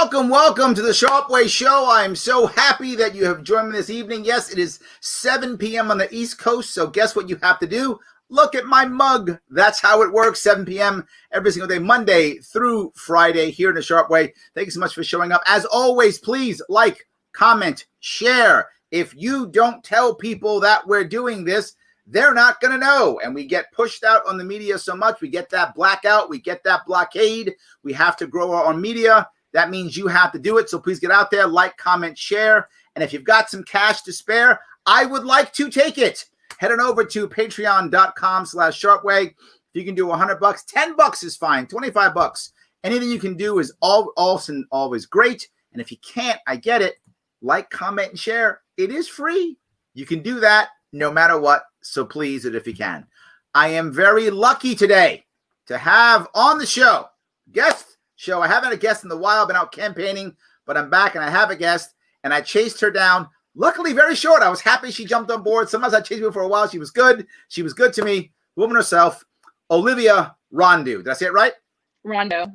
Welcome to the Sharpe Way show. I'm so happy that you have joined me this evening. Yes, it is 7 p.m. on the East Coast, so guess what you have to do? Look at my mug. That's how it works, 7 p.m. every single day, Monday through Friday here in the Sharpe Way. Thank you so much for showing up. As always, please like, comment, share. If you don't tell people that we're doing this, they're not going to know. And we get pushed out on the media so much. We get that blackout. We get that blockade. We have to grow our own media. That means you have to do it. So please get out there, like, comment, share. And if you've got some cash to spare, I would like to take it. Head on over to patreon.com/sharpeway. If you can do $100, $10 is fine, $25. Anything you can do is always great. And if you can't, I get it. Like, comment, and share. It is free. You can do that no matter what. So please do it if you can. I am very lucky today to have on the show I haven't had a guest in a while. I've been out campaigning, but I'm back and I have a guest, and I chased her down. Luckily, very short. I was happy she jumped on board. Sometimes I chased her for a while. She was good. She was good to me. The woman herself, Olivia Rondeau. Did I say it right? Rondeau.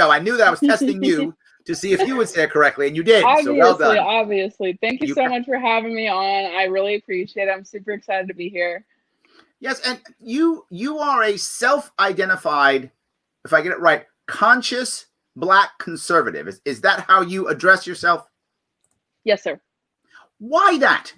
I knew that I was testing you to see if you would say it correctly, and you did. Obviously, so well done. Obviously. Thank you so much for having me on. I really appreciate it. I'm super excited to be here. Yes, and you are a self-identified, if I get it right, conscious Black conservative. Is that how you address yourself? Yes, sir. Why that?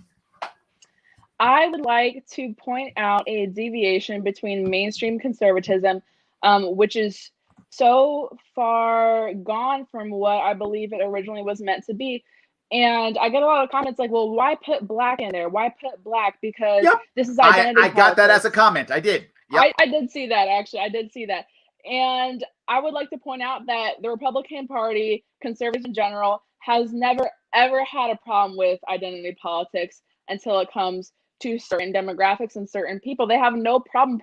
I would like to point out a deviation between mainstream conservatism, which is so far gone from what I believe it originally was meant to be. And I get a lot of comments like, well, why put Black in there? Why put Black? Because this is identity I got that as a comment. I did. Yep. I did see that, actually. I did see that. And I would like to point out that the Republican Party, conservatives in general, has never, ever had a problem with identity politics until it comes to certain demographics and certain people. They have no problem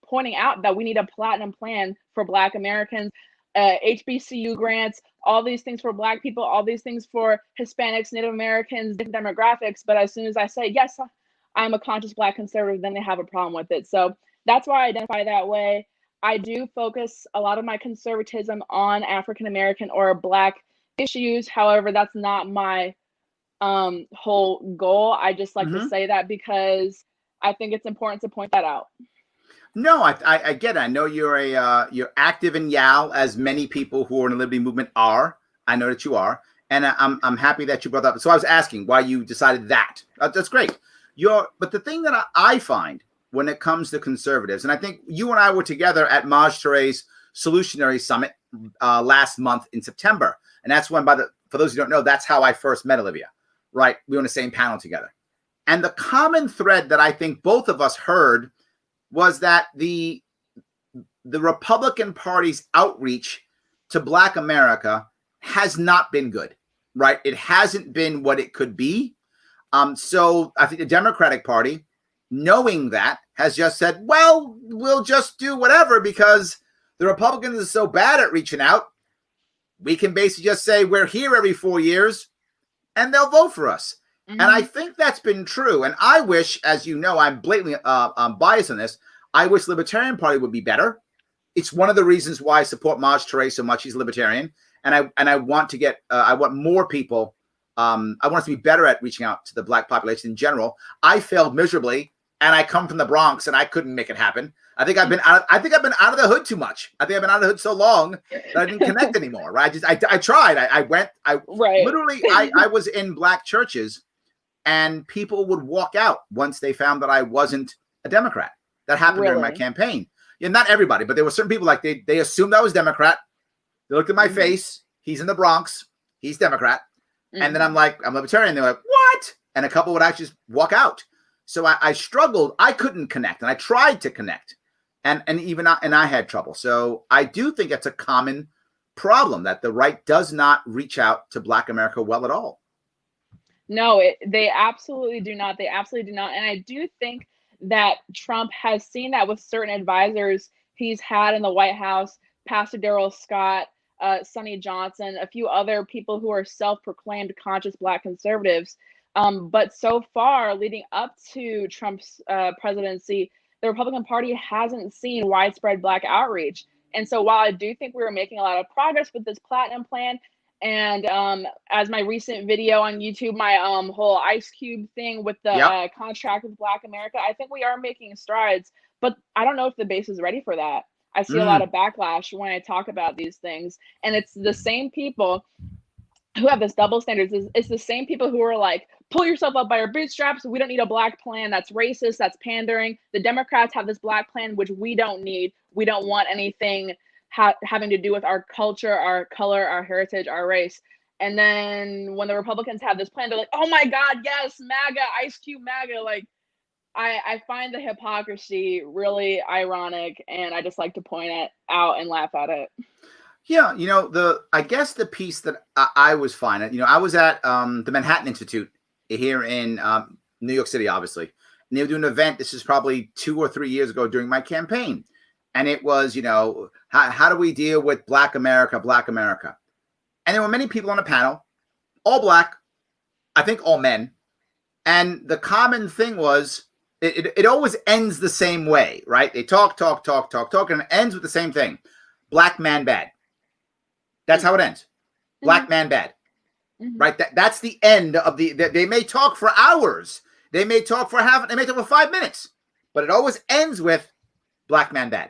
pointing out that we need a platinum plan for Black Americans, HBCU grants, all these things for Black people, all these things for Hispanics, Native Americans, different demographics. But as soon as I say, yes, I'm a conscious Black conservative, then they have a problem with it. So that's why I identify that way. I do focus a lot of my conservatism on African-American or Black issues. However, that's not my whole goal. I just like to say that because I think it's important to point that out. No, I get it. I know you're active in YAL, as many people who are in the Liberty Movement are. I know that you are, and I'm happy that you brought that up. So I was asking why you decided that. That's great. But the thing that I find when it comes to conservatives, and I think you and I were together at Maj Touré's Solutionary Summit last month in September, and that's when, for those who don't know, that's how I first met Olivia. Right, we were on the same panel together, and the common thread that I think both of us heard was that the Republican Party's outreach to Black America has not been good. Right, it hasn't been what it could be. So I think the Democratic Party, knowing that, has just said, well, we'll just do whatever because the Republicans are so bad at reaching out. We can basically just say we're here every 4 years and they'll vote for us. And I think that's been true. And I wish, as you know, I'm blatantly biased on this. I wish the Libertarian Party would be better. It's one of the reasons why I support Maj Touré so much. He's a Libertarian. And I want to get, I want more people. I want us to be better at reaching out to the Black population in general. I failed miserably. And I come from the Bronx, and I couldn't make it happen. I think I've been out of the hood too much. I think I've been out of the hood so long that I didn't connect anymore. Right? I tried. Literally, I was in Black churches, and people would walk out once they found that I wasn't a Democrat. That happened during my campaign. Yeah, not everybody, but there were certain people like they assumed I was Democrat. They looked at my face. He's in the Bronx. He's Democrat. And then I'm like, I'm Libertarian. They're like, what? And a couple would actually just walk out. So I struggled. I couldn't connect, and I tried to connect, and I had trouble. So I do think it's a common problem that the right does not reach out to Black America well at all. No, they absolutely do not. They absolutely do not. And I do think that Trump has seen that with certain advisors he's had in the White House, Pastor Darrell Scott, Sonny Johnson, a few other people who are self-proclaimed conscious Black conservatives. But so far, leading up to Trump's presidency, the Republican Party hasn't seen widespread Black outreach. And so while I do think we were making a lot of progress with this platinum plan, And as my recent video on YouTube, my whole Ice Cube thing with the Yep. contract with Black America, I think we are making strides, but I don't know if the base is ready for that. I see a lot of backlash when I talk about these things, and it's the same people who have this double standards. It's the same people who are like, pull yourself up by your bootstraps. We don't need a black plan. That's racist. That's pandering. The Democrats have this black plan, which we don't need. We don't want anything having to do with our culture, our color, our heritage, our race. And then when the Republicans have this plan, they're like, oh my God, yes, MAGA, Ice Cube MAGA. Like, I find the hypocrisy really ironic, and I just like to point it out and laugh at it. Yeah, you know, I guess the piece that I was finding, you know, I was at the Manhattan Institute here in New York City, obviously. And they were doing an event. This is probably 2 or 3 years ago during my campaign. And it was, you know, how do we deal with Black America, Black America? And there were many people on the panel, all Black, I think all men. And the common thing was, it always ends the same way, right? They talk, and it ends with the same thing. Black man bad. That's how it ends. Black man bad. Right? That's the end of they may talk for hours. They may talk for 5 minutes. But it always ends with black man bad.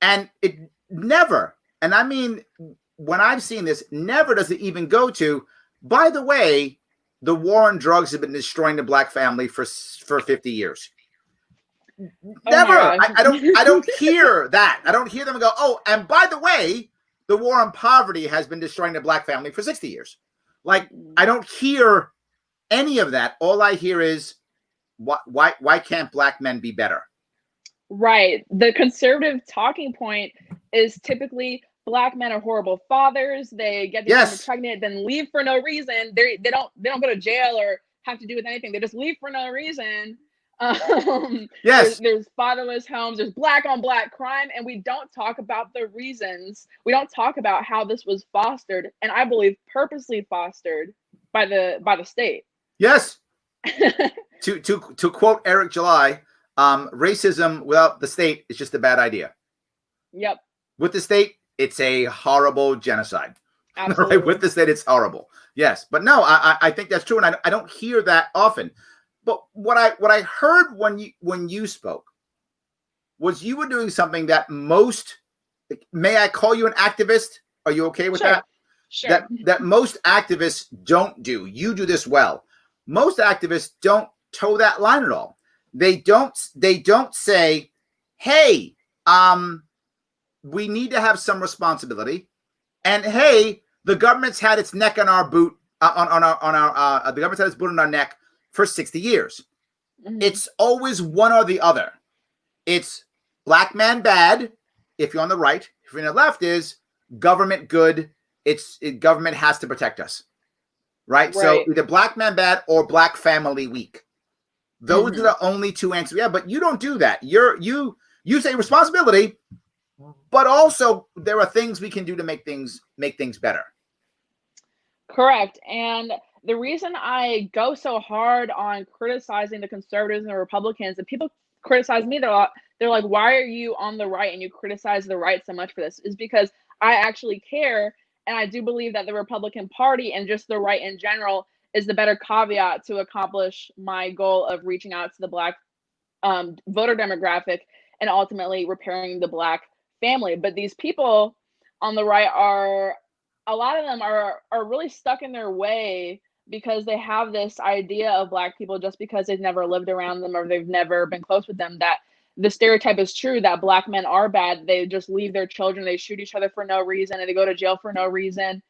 And it never, and I mean, when I've seen this, never does it even go to, by the way, the war on drugs has been destroying the Black family for 50 years. Never. I don't hear that. I don't hear them go, oh, and by the way, the war on poverty has been destroying the Black family for 60 years. Like, I don't hear any of that. All I hear is, why can't Black men be better? Right. The conservative talking point is typically Black men are horrible fathers. They get women pregnant, then leave for no reason. They don't go to jail or have to do with anything. They just leave for no reason. There's fatherless homes. There's Black on Black crime, and we don't talk about the reasons. We don't talk about how this was fostered, and I believe purposely fostered by the state. Yes. to quote Eric July, racism without the state is just a bad idea. Yep. With the state, it's a horrible genocide. Absolutely. Right? With the state, it's horrible. Yes, but no, I think that's true, and I don't hear that often. But what I heard when you spoke was you were doing something that most, may I call you an activist? Are you okay with that? Sure. That most activists don't do. You do this well. Most activists don't toe that line at all. They don't say, hey, we need to have some responsibility, and hey, the government's had its neck on our boot the government's had its boot on our neck for 60 years. It's always one or the other. It's Black man bad if you're on the right. If you're on the left, is government good. Government has to protect us. Right? So either Black man bad or Black family weak. Those are the only two answers. Yeah, but you don't do that. You say responsibility, but also there are things we can do to make things better. Correct. And the reason I go so hard on criticizing the conservatives and the Republicans, and people criticize me, they're like, why are you on the right and you criticize the right so much for this? Is because I actually care, and I do believe that the Republican Party and just the right in general is the better caveat to accomplish my goal of reaching out to the Black voter demographic and ultimately repairing the Black family. But these people on the right a lot of them are really stuck in their way because they have this idea of Black people just because they've never lived around them or they've never been close with them, that the stereotype is true that Black men are bad. They just leave their children, they shoot each other for no reason, and they go to jail for no reason.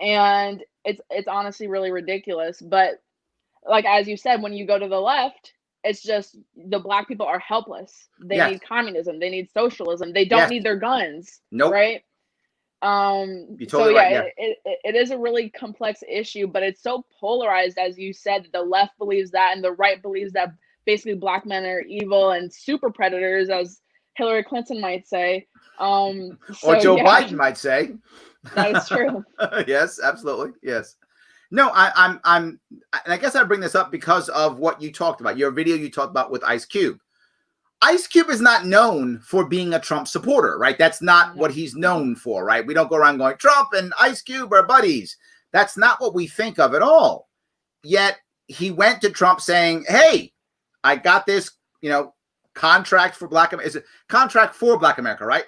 And it's honestly really ridiculous. But like, as you said, when you go to the left, it's just the Black people are helpless. They need communism. They need socialism. They don't need their guns. Nope. Right? You're totally right. It is a really complex issue, but it's so polarized, as you said. The left believes that, and the right believes that basically Black men are evil and super predators, as Hillary Clinton might say. Or Joe Biden might say. That is true. Yes, absolutely. Yes. No, and I guess I bring this up because of what you talked about, your video you talked about with Ice Cube. Ice Cube is not known for being a Trump supporter, right? That's not what he's known for, right? We don't go around going, Trump and Ice Cube are buddies. That's not what we think of at all. Yet he went to Trump saying, hey, I got this, contract for Black America. Is it contract for Black America, right?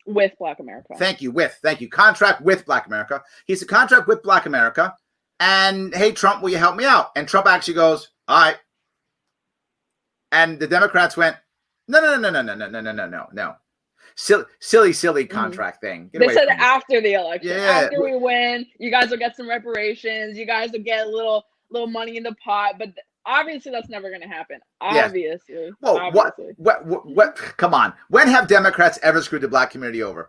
With Black America. Thank you. Contract with Black America. He's a contract with Black America. And hey, Trump, will you help me out? And Trump actually goes, all right. And the Democrats went, no. Silly contract thing. They said after the election. Yeah. After we win, you guys will get some reparations. You guys will get a little money in the pot. But obviously, that's never going to happen. Obviously. Yes. Well, obviously. What? Come on. When have Democrats ever screwed the Black community over?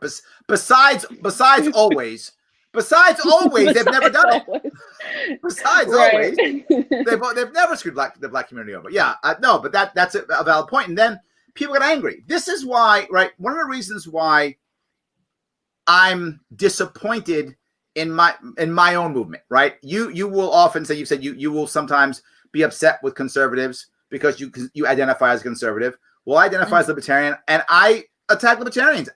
Besides always. Besides always, they've never done it. Besides always, they've never screwed the Black community over. Yeah, no, but that's a valid point. And then people get angry. This is why, right? One of the reasons why I'm disappointed in my own movement, right? You will often say, you said you will sometimes be upset with conservatives because you identify as conservative. Well, I identify as libertarian, and I attack libertarians.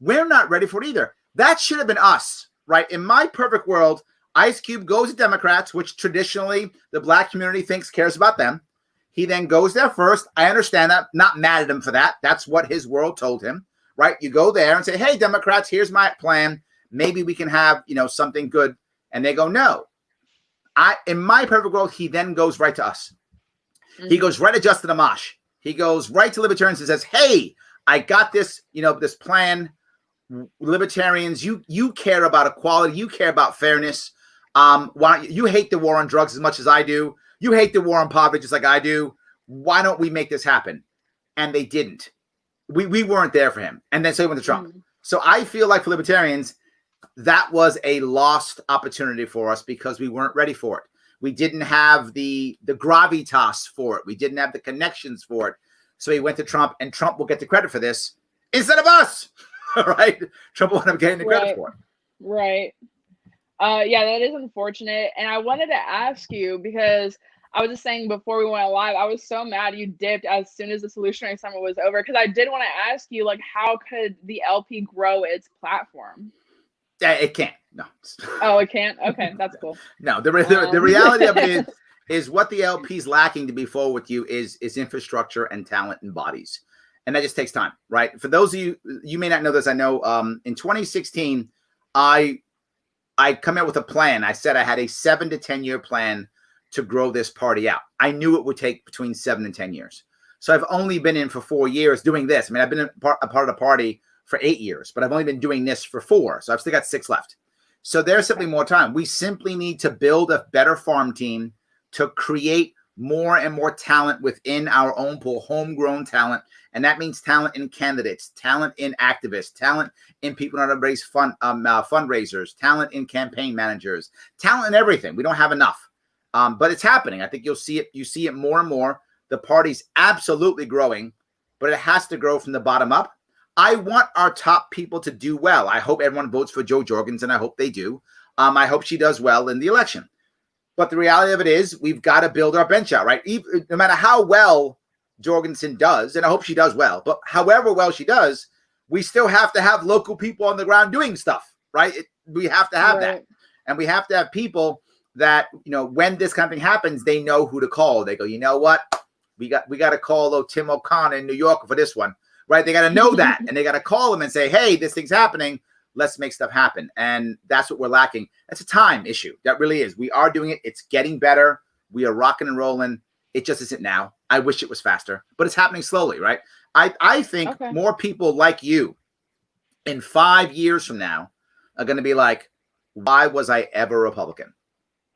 We're not ready for it either. That should have been us. Right. In my perfect world, Ice Cube goes to Democrats, which traditionally the Black community cares about them. He then goes there first. I understand that. Not mad at him for that. That's what his world told him. Right. You go there and say, hey, Democrats, here's my plan. Maybe we can have, something good. And they go, no. In my perfect world, he then goes right to us. Mm-hmm. He goes right to Justin Amash. He goes right to libertarians and says, hey, I got this, this plan. Libertarians, you care about equality, you care about fairness. Why you hate the war on drugs as much as I do? You hate the war on poverty just like I do. Why don't we make this happen? And they didn't. We weren't there for him. And then so he went to Trump. Mm-hmm. So I feel like for libertarians, that was a lost opportunity for us because we weren't ready for it. We didn't have the gravitas for it. We didn't have the connections for it. So he went to Trump, and Trump will get the credit for this instead of us. Right? Trump will end up getting the credit for it. Right. Yeah, that is unfortunate. And I wanted to ask you, because I was just saying before we went live, I was so mad you dipped as soon as the Solutionary Summit was over, because I did want to ask you, how could the LP grow its platform? It can't. No. Oh, it can't? Okay, that's cool. No, the reality of it is what the LP's lacking to be forward with you is infrastructure and talent and bodies. And that just takes time, right? For those of you may not know this, I know in 2016, I come out with a plan. I said I had a 7 to 10 year plan to grow this party out. I knew it would take between 7 and 10 years. So I've only been in for 4 years doing this. I mean, I've been a part of the party for 8 years, but I've only been doing this for 4. So I've still got 6 left. So there's simply more time. We simply need to build a better farm team to create more and more talent within our own pool, homegrown talent. And that means talent in candidates, talent in activists, talent in people that raise fundraisers, talent in campaign managers, talent in everything. We don't have enough, but it's happening. I think you'll see it. You see it more and more. The party's absolutely growing, but it has to grow from the bottom up. I want our top people to do well. I hope everyone votes for Jo Jorgensen. I hope they do. I hope she does well in the election. But the reality of it is we've got to build our bench out, right? No matter how well Jorgensen does, and I hope she does well, but however well she does, we still have to have local people on the ground doing stuff, right? We have to have that. And we have to have people that, when this kind of thing happens, they know who to call. They go, you know what? We got to call Tim O'Connor in New York for this one, right? They got to know that, and they got to call him and say, hey, this thing's happening. Let's make stuff happen. And that's what we're lacking. It's a time issue. That really is. We are doing it. It's getting better. We are rocking and rolling. It just isn't now. I wish it was faster, but it's happening slowly, right? I think more people like you in 5 years from now are going to be like, why was I ever Republican?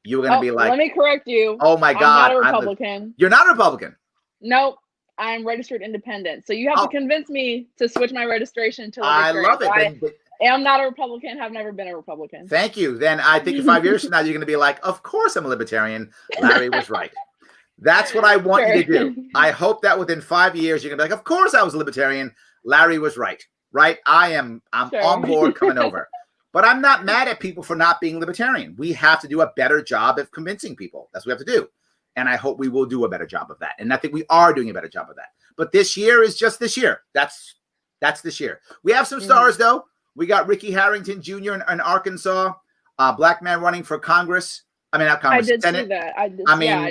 You're going to be like, let me correct you. Oh my God. I'm not a Republican. You're not a Republican. Nope. I'm registered independent. So you have to convince me to switch my registration to Libertarian. I love it. I am not a Republican, have never been a Republican. Thank you. Then I think in 5 years from now, you're going to be like, of course I'm a Libertarian. Larry was right. That's what I want you to do. I hope that within 5 years, you're going to be like, of course I was a Libertarian. Larry was right. Right? I'm on board coming over. But I'm not mad at people for not being Libertarian. We have to do a better job of convincing people. That's what we have to do. And I hope we will do a better job of that. And I think we are doing a better job of that. But this year is just this year. That's this year. We have some stars though. We got Ricky Harrington Jr. in Arkansas, black man running for Congress. I mean, not Congress, I did Senate. see that. I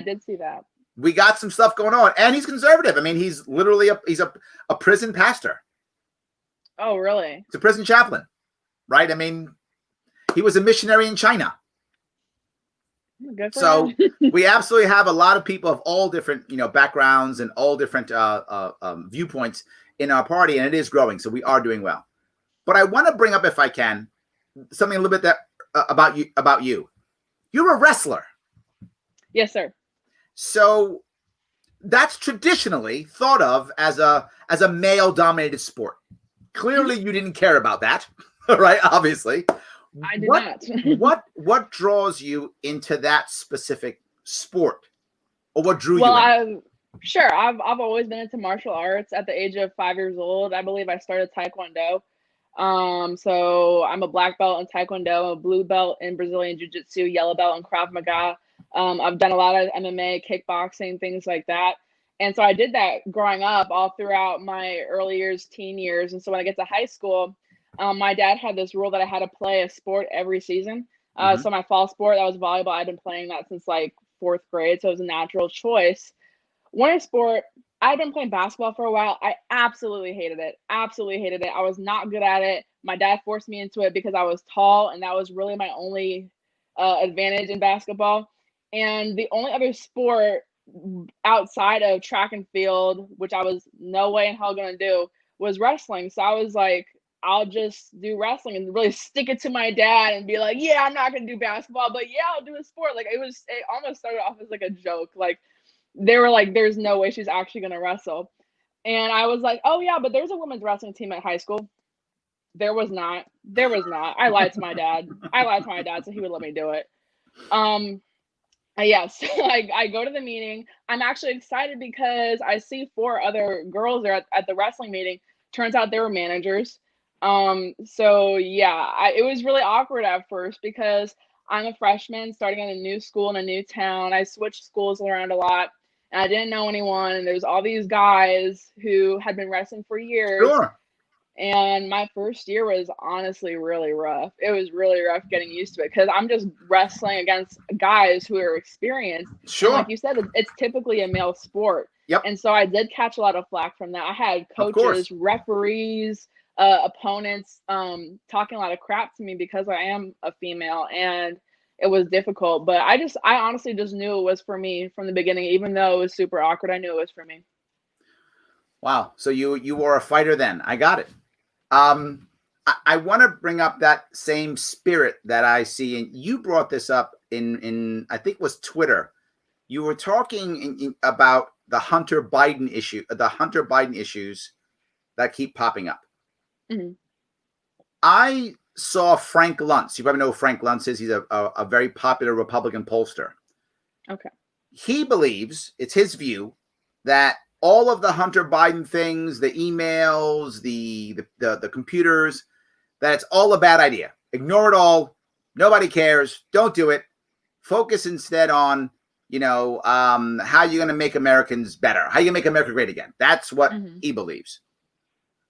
did see that. We got some stuff going on, and he's conservative. I mean, he's literally a prison pastor. Oh, really? He's a prison chaplain, right? I mean, he was a missionary in China. Good for So him. we absolutely have a lot of people of all different, backgrounds and all different viewpoints in our party, and it is growing. So we are doing well. But I want to bring up, if I can, something a little bit about you. You're a wrestler. Yes, sir. So that's traditionally thought of as a male-dominated sport. Clearly, you didn't care about that, right? Obviously. I did not. What draws you into that specific sport, or what drew you in? I've always been into martial arts. At the age of 5 years old, I believe I started Taekwondo. So I'm a black belt in Taekwondo, a blue belt in Brazilian Jiu-Jitsu, yellow belt in Krav Maga. I've done a lot of MMA, kickboxing, things like that. And so I did that growing up all throughout my early years, teen years. And so when I get to high school, my dad had this rule that I had to play a sport every season. So my fall sport, that was volleyball. I've been playing that since like 4th grade. So it was a natural choice. Winter sport, I've been playing basketball for a while. I absolutely hated it. Absolutely hated it. I was not good at it. My dad forced me into it because I was tall, and that was really my only advantage in basketball. And the only other sport outside of track and field, which I was no way in hell going to do, was wrestling. So I was like, I'll just do wrestling and really stick it to my dad and be like, yeah, I'm not going to do basketball, but yeah, I'll do a sport. Like it almost started off as like a joke. Like they were like, there's no way she's actually going to wrestle. And I was like, oh yeah, but there's a women's wrestling team at high school. There was not. I lied to my dad. So he would let me do it. Yes, I go to the meeting. I'm actually excited because I see 4 other girls there at the wrestling meeting. Turns out they were managers. So yeah, it was really awkward at first because I'm a freshman starting in a new school in a new town. I switched schools around a lot and I didn't know anyone. And there's all these guys who had been wrestling for years. Sure. And my first year was honestly really rough. It was really rough getting used to it because I'm just wrestling against guys who are experienced. Sure. And like you said, it's typically a male sport. Yep. And so I did catch a lot of flack from that. I had coaches, referees, opponents talking a lot of crap to me because I am a female, and it was difficult. But I honestly just knew it was for me from the beginning, even though it was super awkward. I knew it was for me. Wow. So you were a fighter then. I got it. I want to bring up that same spirit that I see, and you brought this up in I think it was Twitter. You were talking about the Hunter Biden issues that keep popping up. Mm-hmm. I saw Frank Luntz. You probably know who Frank Luntz is. He's a very popular Republican pollster. Okay. He believes, it's his view, that all of the Hunter Biden things, the emails, the computers, that it's all a bad idea. Ignore it all. Nobody cares. Don't do it. Focus instead on, how you're going to make Americans better. How you going to make America great again. That's what he believes.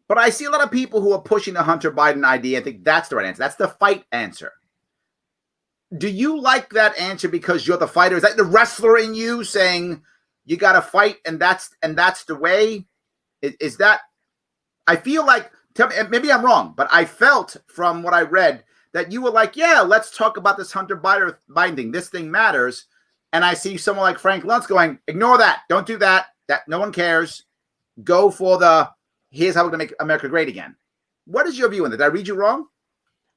But I see a lot of people who are pushing the Hunter Biden idea. I think that's the right answer. That's the fight answer. Do you like that answer because you're the fighter? Is that the wrestler in you saying you got to fight and that's the way? Is that? I feel like, tell me, maybe I'm wrong, but I felt from what I read that you were like, yeah, let's talk about this Hunter Biden thing. This thing matters. And I see someone like Frank Luntz going, ignore that. Don't do that. That no one cares. Go for here's how we're going to make America great again. What is your view on that? Did I read you wrong?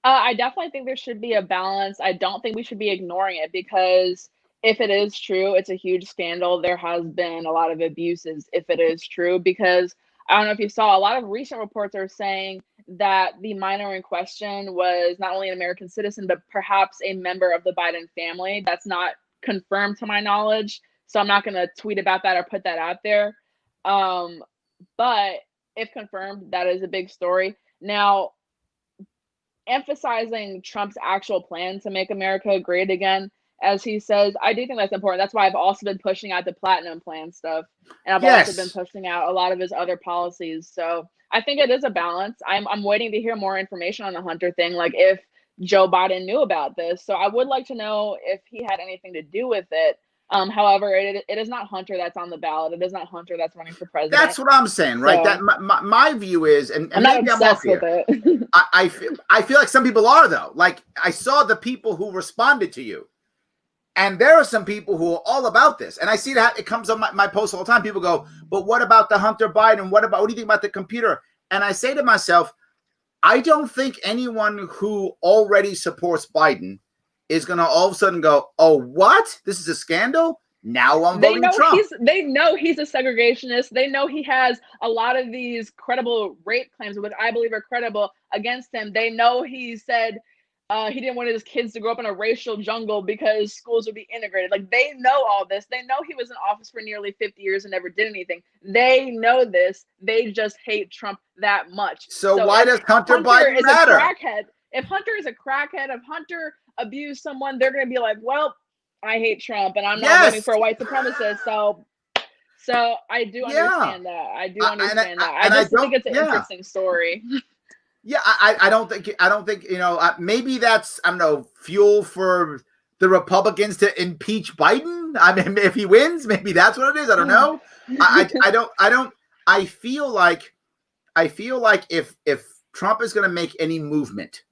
I definitely think there should be a balance. I don't think we should be ignoring it because if it is true, it's a huge scandal. There has been a lot of abuses if it is true, because I don't know if you saw, a lot of recent reports are saying that the minor in question was not only an American citizen, but perhaps a member of the Biden family. That's not confirmed to my knowledge. So I'm not going to tweet about that or put that out there. But if confirmed, that is a big story. Now, emphasizing Trump's actual plan to make America great again as he says. I do think that's important. That's why I've also been pushing out the platinum plan stuff, and I've also been Yes. pushing out a lot of his other policies. So I think it is a balance. I'm waiting to hear more information on the Hunter thing, like if Joe Biden knew about this. So I would like to know if he had anything to do with it. However, it is not Hunter that's on the ballot. It is not Hunter that's running for president. That's what I'm saying, right? So, that my view is, and I'm not maybe I'm off obsessed here. with it. I feel like some people are, though. Like, I saw the people who responded to you, and there are some people who are all about this. And I see that it comes on my posts all the time. People go, but what about the Hunter Biden? What do you think about the computer? And I say to myself, I don't think anyone who already supports Biden is going to all of a sudden go, oh, what? This is a scandal? Now I'm voting Trump. They know he's a segregationist. They know he has a lot of these credible rape claims, which I believe are credible, against him. They know he said he didn't want his kids to grow up in a racial jungle because schools would be integrated. Like, they know all this. They know he was in office for nearly 50 years and never did anything. They know this. They just hate Trump that much. So why does Hunter Biden matter? If Hunter is a crackhead, if Hunter abused someone, they're going to be like, well, I hate Trump and I'm not voting for a white supremacist. So I do understand that. I do understand that. I just think it's an interesting story. Yeah, I don't think, you know, maybe that's, I don't know, fuel for the Republicans to impeach Biden. I mean, if he wins, maybe that's what it is. I don't know. I feel like if Trump is going to make any movement,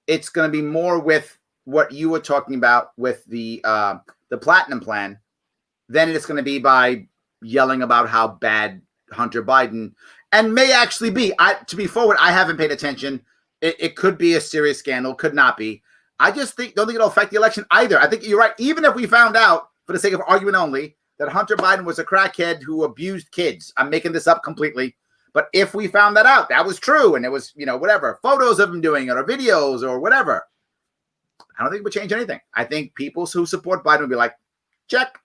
it's going to be more with what you were talking about with the platinum plan than it's going to be by yelling about how bad Hunter Biden and may actually be. To be forward, I haven't paid attention. It could be a serious scandal, could not be. I just don't think it'll affect the election either. I think you're right. Even if we found out, for the sake of argument only, that Hunter Biden was a crackhead who abused kids, I'm making this up completely. But if we found that out, that was true, and it was, you know, whatever, photos of him doing it or videos or whatever, I don't think it would change anything. I think people who support Biden would be like, check.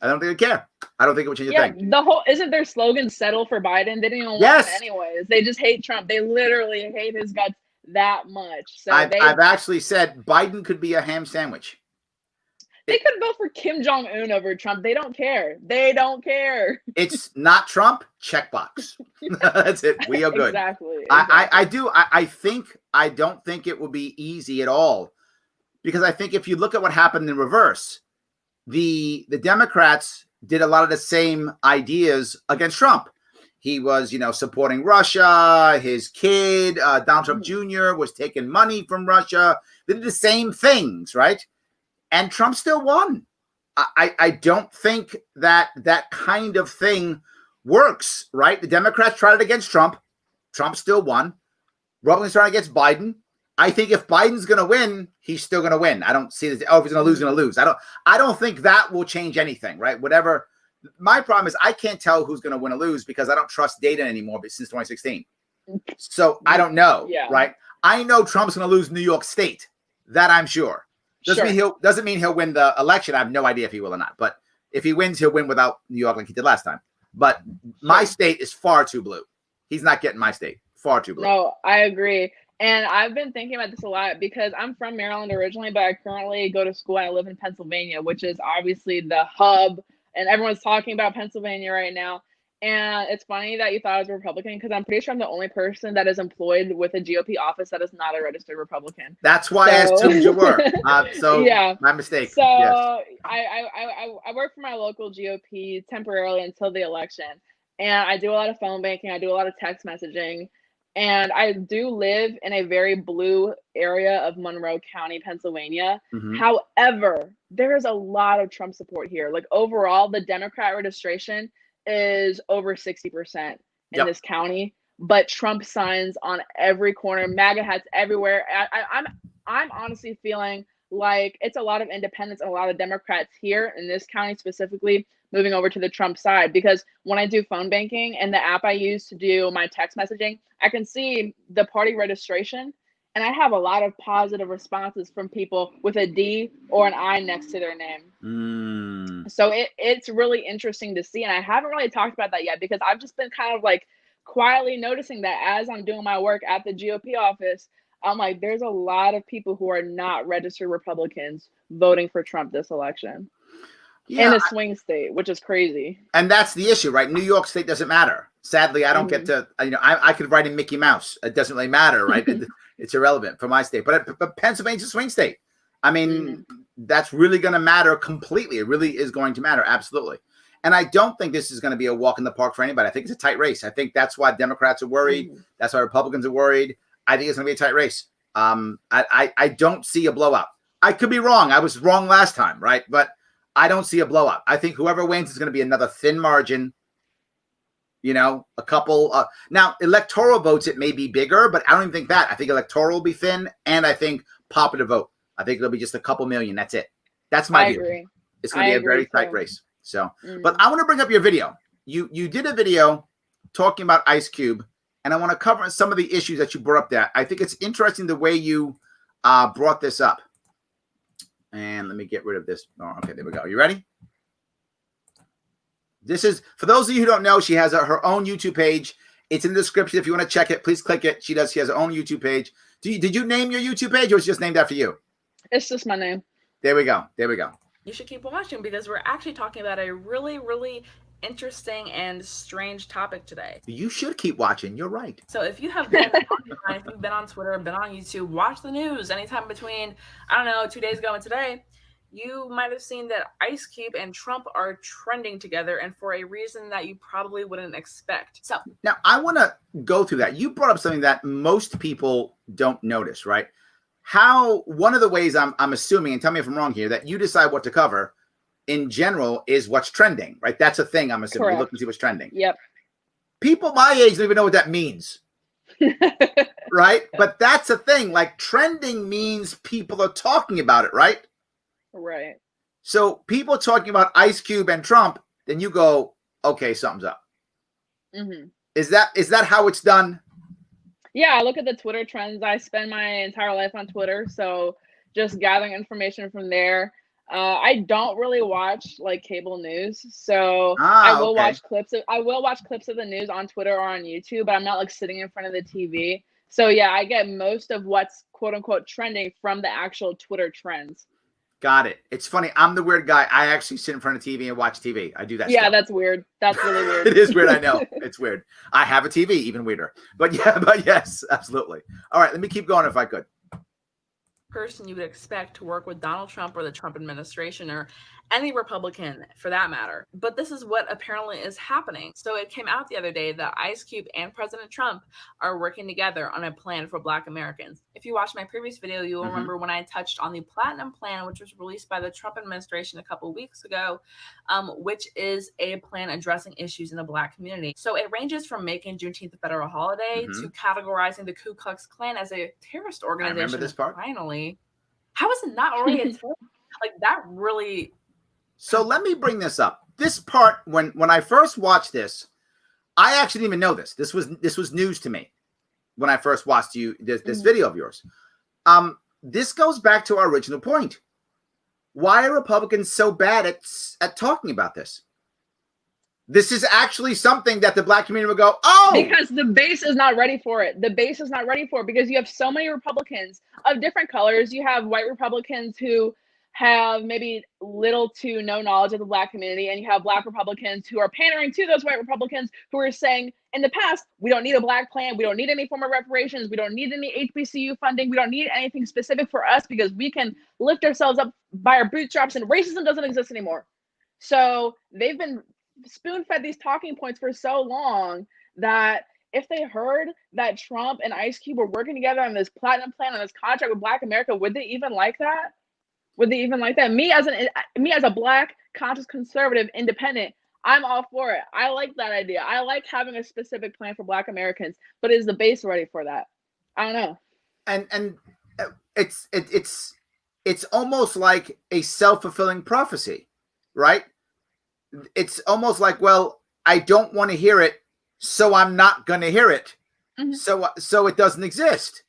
I don't think they care. I don't think it would change a thing. Isn't their slogan settle for Biden? They didn't even want him anyways. They just hate Trump. They literally hate his guts that much. So I've actually said Biden could be a ham sandwich. They could vote for Kim Jong-un over Trump. They don't care. They don't care. It's not Trump. Checkbox. That's it. We are good. Exactly. I don't think it will be easy at all, because I think if you look at what happened in reverse, the Democrats did a lot of the same ideas against Trump. He was, you know, supporting Russia. His kid, Donald Trump Jr., was taking money from Russia. They did the same things, right? And Trump still won. I don't think that kind of thing works, right? The Democrats tried it against Trump. Trump still won. Republicans tried against Biden. I think if Biden's going to win, he's still going to win. I don't see this. Oh, if he's going to lose, he's going to lose. I don't think that will change anything, right? Whatever. My problem is I can't tell who's going to win or lose because I don't trust data anymore since 2016. So I don't know, right? I know Trump's going to lose New York State. That I'm sure. Doesn't mean he'll win the election. I have no idea if he will or not. But if he wins, he'll win without New York like he did last time. But my state is far too blue. He's not getting my state. Far too blue. No, I agree. And I've been thinking about this a lot because I'm from Maryland originally, but I currently go to school and I live in Pennsylvania, which is obviously the hub. And everyone's talking about Pennsylvania right now. And it's funny that you thought I was a Republican because I'm pretty sure I'm the only person that is employed with a GOP office that is not a registered Republican. That's why I assumed you were. My mistake. So I work for my local GOP temporarily until the election. And I do a lot of phone banking. I do a lot of text messaging. And I do live in a very blue area of Monroe County, Pennsylvania. Mm-hmm. However, there is a lot of Trump support here. Like overall, the Democrat registration is over 60% in this county, but Trump signs on every corner, MAGA hats everywhere. I'm honestly feeling like it's a lot of independents and a lot of Democrats here in this county specifically moving over to the Trump side, because when I do phone banking and the app I use to do my text messaging, I can see the party registration and I have a lot of positive responses from people with a D or an I next to their name. So it's really interesting to see. And I haven't really talked about that yet because I've just been kind of like quietly noticing that as I'm doing my work at the GOP office, I'm like, there's a lot of people who are not registered Republicans voting for Trump this election in a swing state, which is crazy. And that's the issue, right? New York State doesn't matter. Sadly, I don't get to, I could write in Mickey Mouse. It doesn't really matter, right? It's irrelevant for my state. But Pennsylvania's a swing state. I mean, that's really going to matter completely. It really is going to matter. Absolutely. And I don't think this is going to be a walk in the park for anybody. I think it's a tight race. I think that's why Democrats are worried. That's why Republicans are worried. I think it's going to be a tight race. I don't see a blowout. I could be wrong. I was wrong last time, right? But I don't see a blowout. I think whoever wins is going to be another thin margin. A couple. Now, electoral votes, it may be bigger, but I don't even think that. I think electoral will be thin, and I think popular vote. I think it'll be just a couple million. That's it. That's my view. Agree. It's going to be a very tight race. So, but I want to bring up your video. You did a video talking about Ice Cube, and I want to cover some of the issues that you brought up there. I think it's interesting the way you brought this up. And let me get rid of this. Oh, okay, there we go. You ready? This is, for those of you who don't know, she has her own YouTube page. It's in the description. If you want to check it, please click it. She has her own YouTube page. Did you name your YouTube page, or it's just named after you? It's just my name. There we go. There we go. You should keep watching because we're actually talking about a really, really interesting and strange topic today. You should keep watching. You're right. So if you have been online, if you've been on Twitter, been on YouTube, watch the news anytime between, 2 days ago and today, you might have seen that Ice Cube and Trump are trending together, and for a reason that you probably wouldn't expect. So now I want to go through that. You brought up something that most people don't notice, right? How one of the ways I'm assuming, and tell me if I'm wrong here, that you decide what to cover in general is what's trending, right? That's a thing I'm assuming. You look and see what's trending. Yep. People my age don't even know what that means. Right? But that's a thing. Like, trending means people are talking about it, right? Right. So people talking about Ice Cube and Trump, then you go, okay, something's up. Is that how it's done? Yeah, I look at the Twitter trends. I spend my entire life on Twitter, so just gathering information from there. I don't really watch like cable news, so I will watch clips of the news on Twitter or on YouTube, but I'm not like sitting in front of the TV. So yeah, I get most of what's quote unquote trending from the actual Twitter trends. Got it. It's funny. I'm the weird guy. I actually sit in front of TV and watch TV. I do that. Yeah, that's weird. That's really weird. It is weird. I know. It's weird. I have a TV, even weirder. But yes, absolutely. All right, let me keep going if I could. Person you would expect to work with Donald Trump or the Trump administration or any Republican for that matter. But this is what apparently is happening. So it came out the other day that Ice Cube and President Trump are working together on a plan for Black Americans. If you watched my previous video, you will remember when I touched on the Platinum Plan, which was released by the Trump administration a couple weeks ago, which is a plan addressing issues in the Black community. So it ranges from making Juneteenth a federal holiday to categorizing the Ku Klux Klan as a terrorist organization. I remember this part. Finally. How is it not already a terrorist? Like, that really... So let me bring this up. This part, when I first watched this, I actually didn't even know this. This was news to me when I first watched this video of yours. This goes back to our original point. Why are Republicans so bad at talking about this? This is actually something that the Black community will go, oh! Because the base is not ready for it. The base is not ready for it because you have so many Republicans of different colors. You have white Republicans who have maybe little to no knowledge of the Black community, and you have Black Republicans who are pandering to those white Republicans who are saying, in the past, we don't need a Black plan, we don't need any form of reparations, we don't need any HBCU funding, we don't need anything specific for us because we can lift ourselves up by our bootstraps and racism doesn't exist anymore. So they've been spoon-fed these talking points for so long that if they heard that Trump and Ice Cube were working together on this platinum plan, on this contract with Black America, would they even like that? Would they even like that? Me as a Black, conscious, conservative, independent, I'm all for it. I like that idea. I like having a specific plan for Black Americans, but is the base ready for that? I don't know. And it's almost like a self-fulfilling prophecy, right? It's almost like, well, I don't want to hear it, so I'm not going to hear it. So it doesn't exist.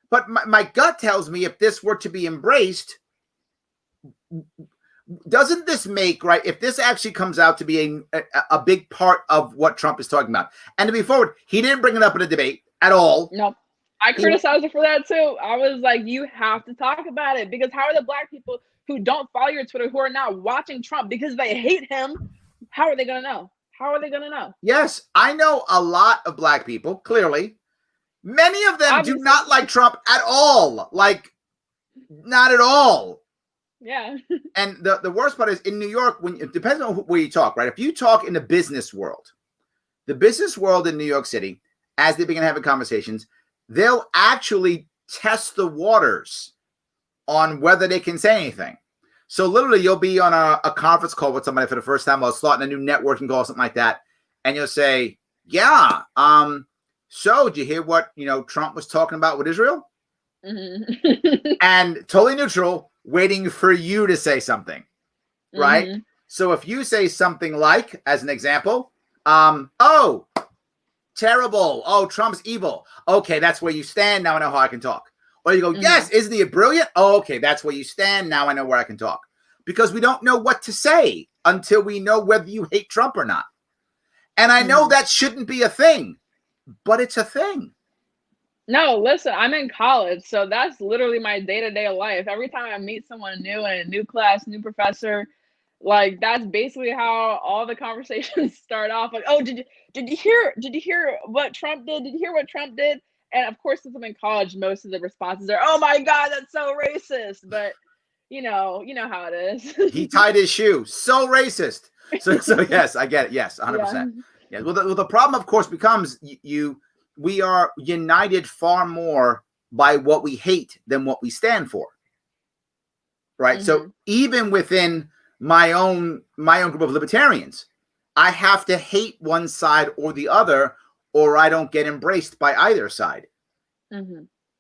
But my gut tells me if this were to be embraced, doesn't this make, right, if this actually comes out to be a big part of what Trump is talking about, and to be forward, he didn't bring it up in a debate at all. Nope. I criticized her for that too. I was like, you have to talk about it, because how are the Black people who don't follow your Twitter, who are now watching Trump because they hate him, how are they going to know? How are they going to know? Yes, I know a lot of Black people, clearly. Many of them do not like Trump at all. Like, not at all. Yeah. And the worst part is in New York, when it depends on where you talk, right? If you talk in the business world in New York City, as they begin having conversations, they'll actually test the waters on whether they can say anything. So literally you'll be on a conference call with somebody for the first time, or starting a new networking call, something like that. And you'll say, yeah, so did you hear what, Trump was talking about with Israel? Mm-hmm. And totally neutral, waiting for you to say something, right? Mm-hmm. So if you say something like, as an example, oh, terrible. Oh, Trump's evil. Okay, that's where you stand. Now I know how I can talk. Or you go, yes, isn't he brilliant? Oh, okay, that's where you stand. Now I know where I can talk. Because we don't know what to say until we know whether you hate Trump or not. And I know that shouldn't be a thing, but it's a thing. No, listen, I'm in college, so that's literally my day-to-day life. Every time I meet someone new in a new class, new professor, like that's basically how all the conversations start off. Like, oh, did you hear what Trump did? Did you hear what Trump did? And of course, since I'm in college, most of the responses are, "Oh my God, that's so racist." But you know how it is. He tied his shoe. So racist. So yes, I get it. Yes, 100%. Yeah. Well, the problem, of course, becomes we are united far more by what we hate than what we stand for. Right. So even within my own group of libertarians, I have to hate one side or the other, or I don't get embraced by either side.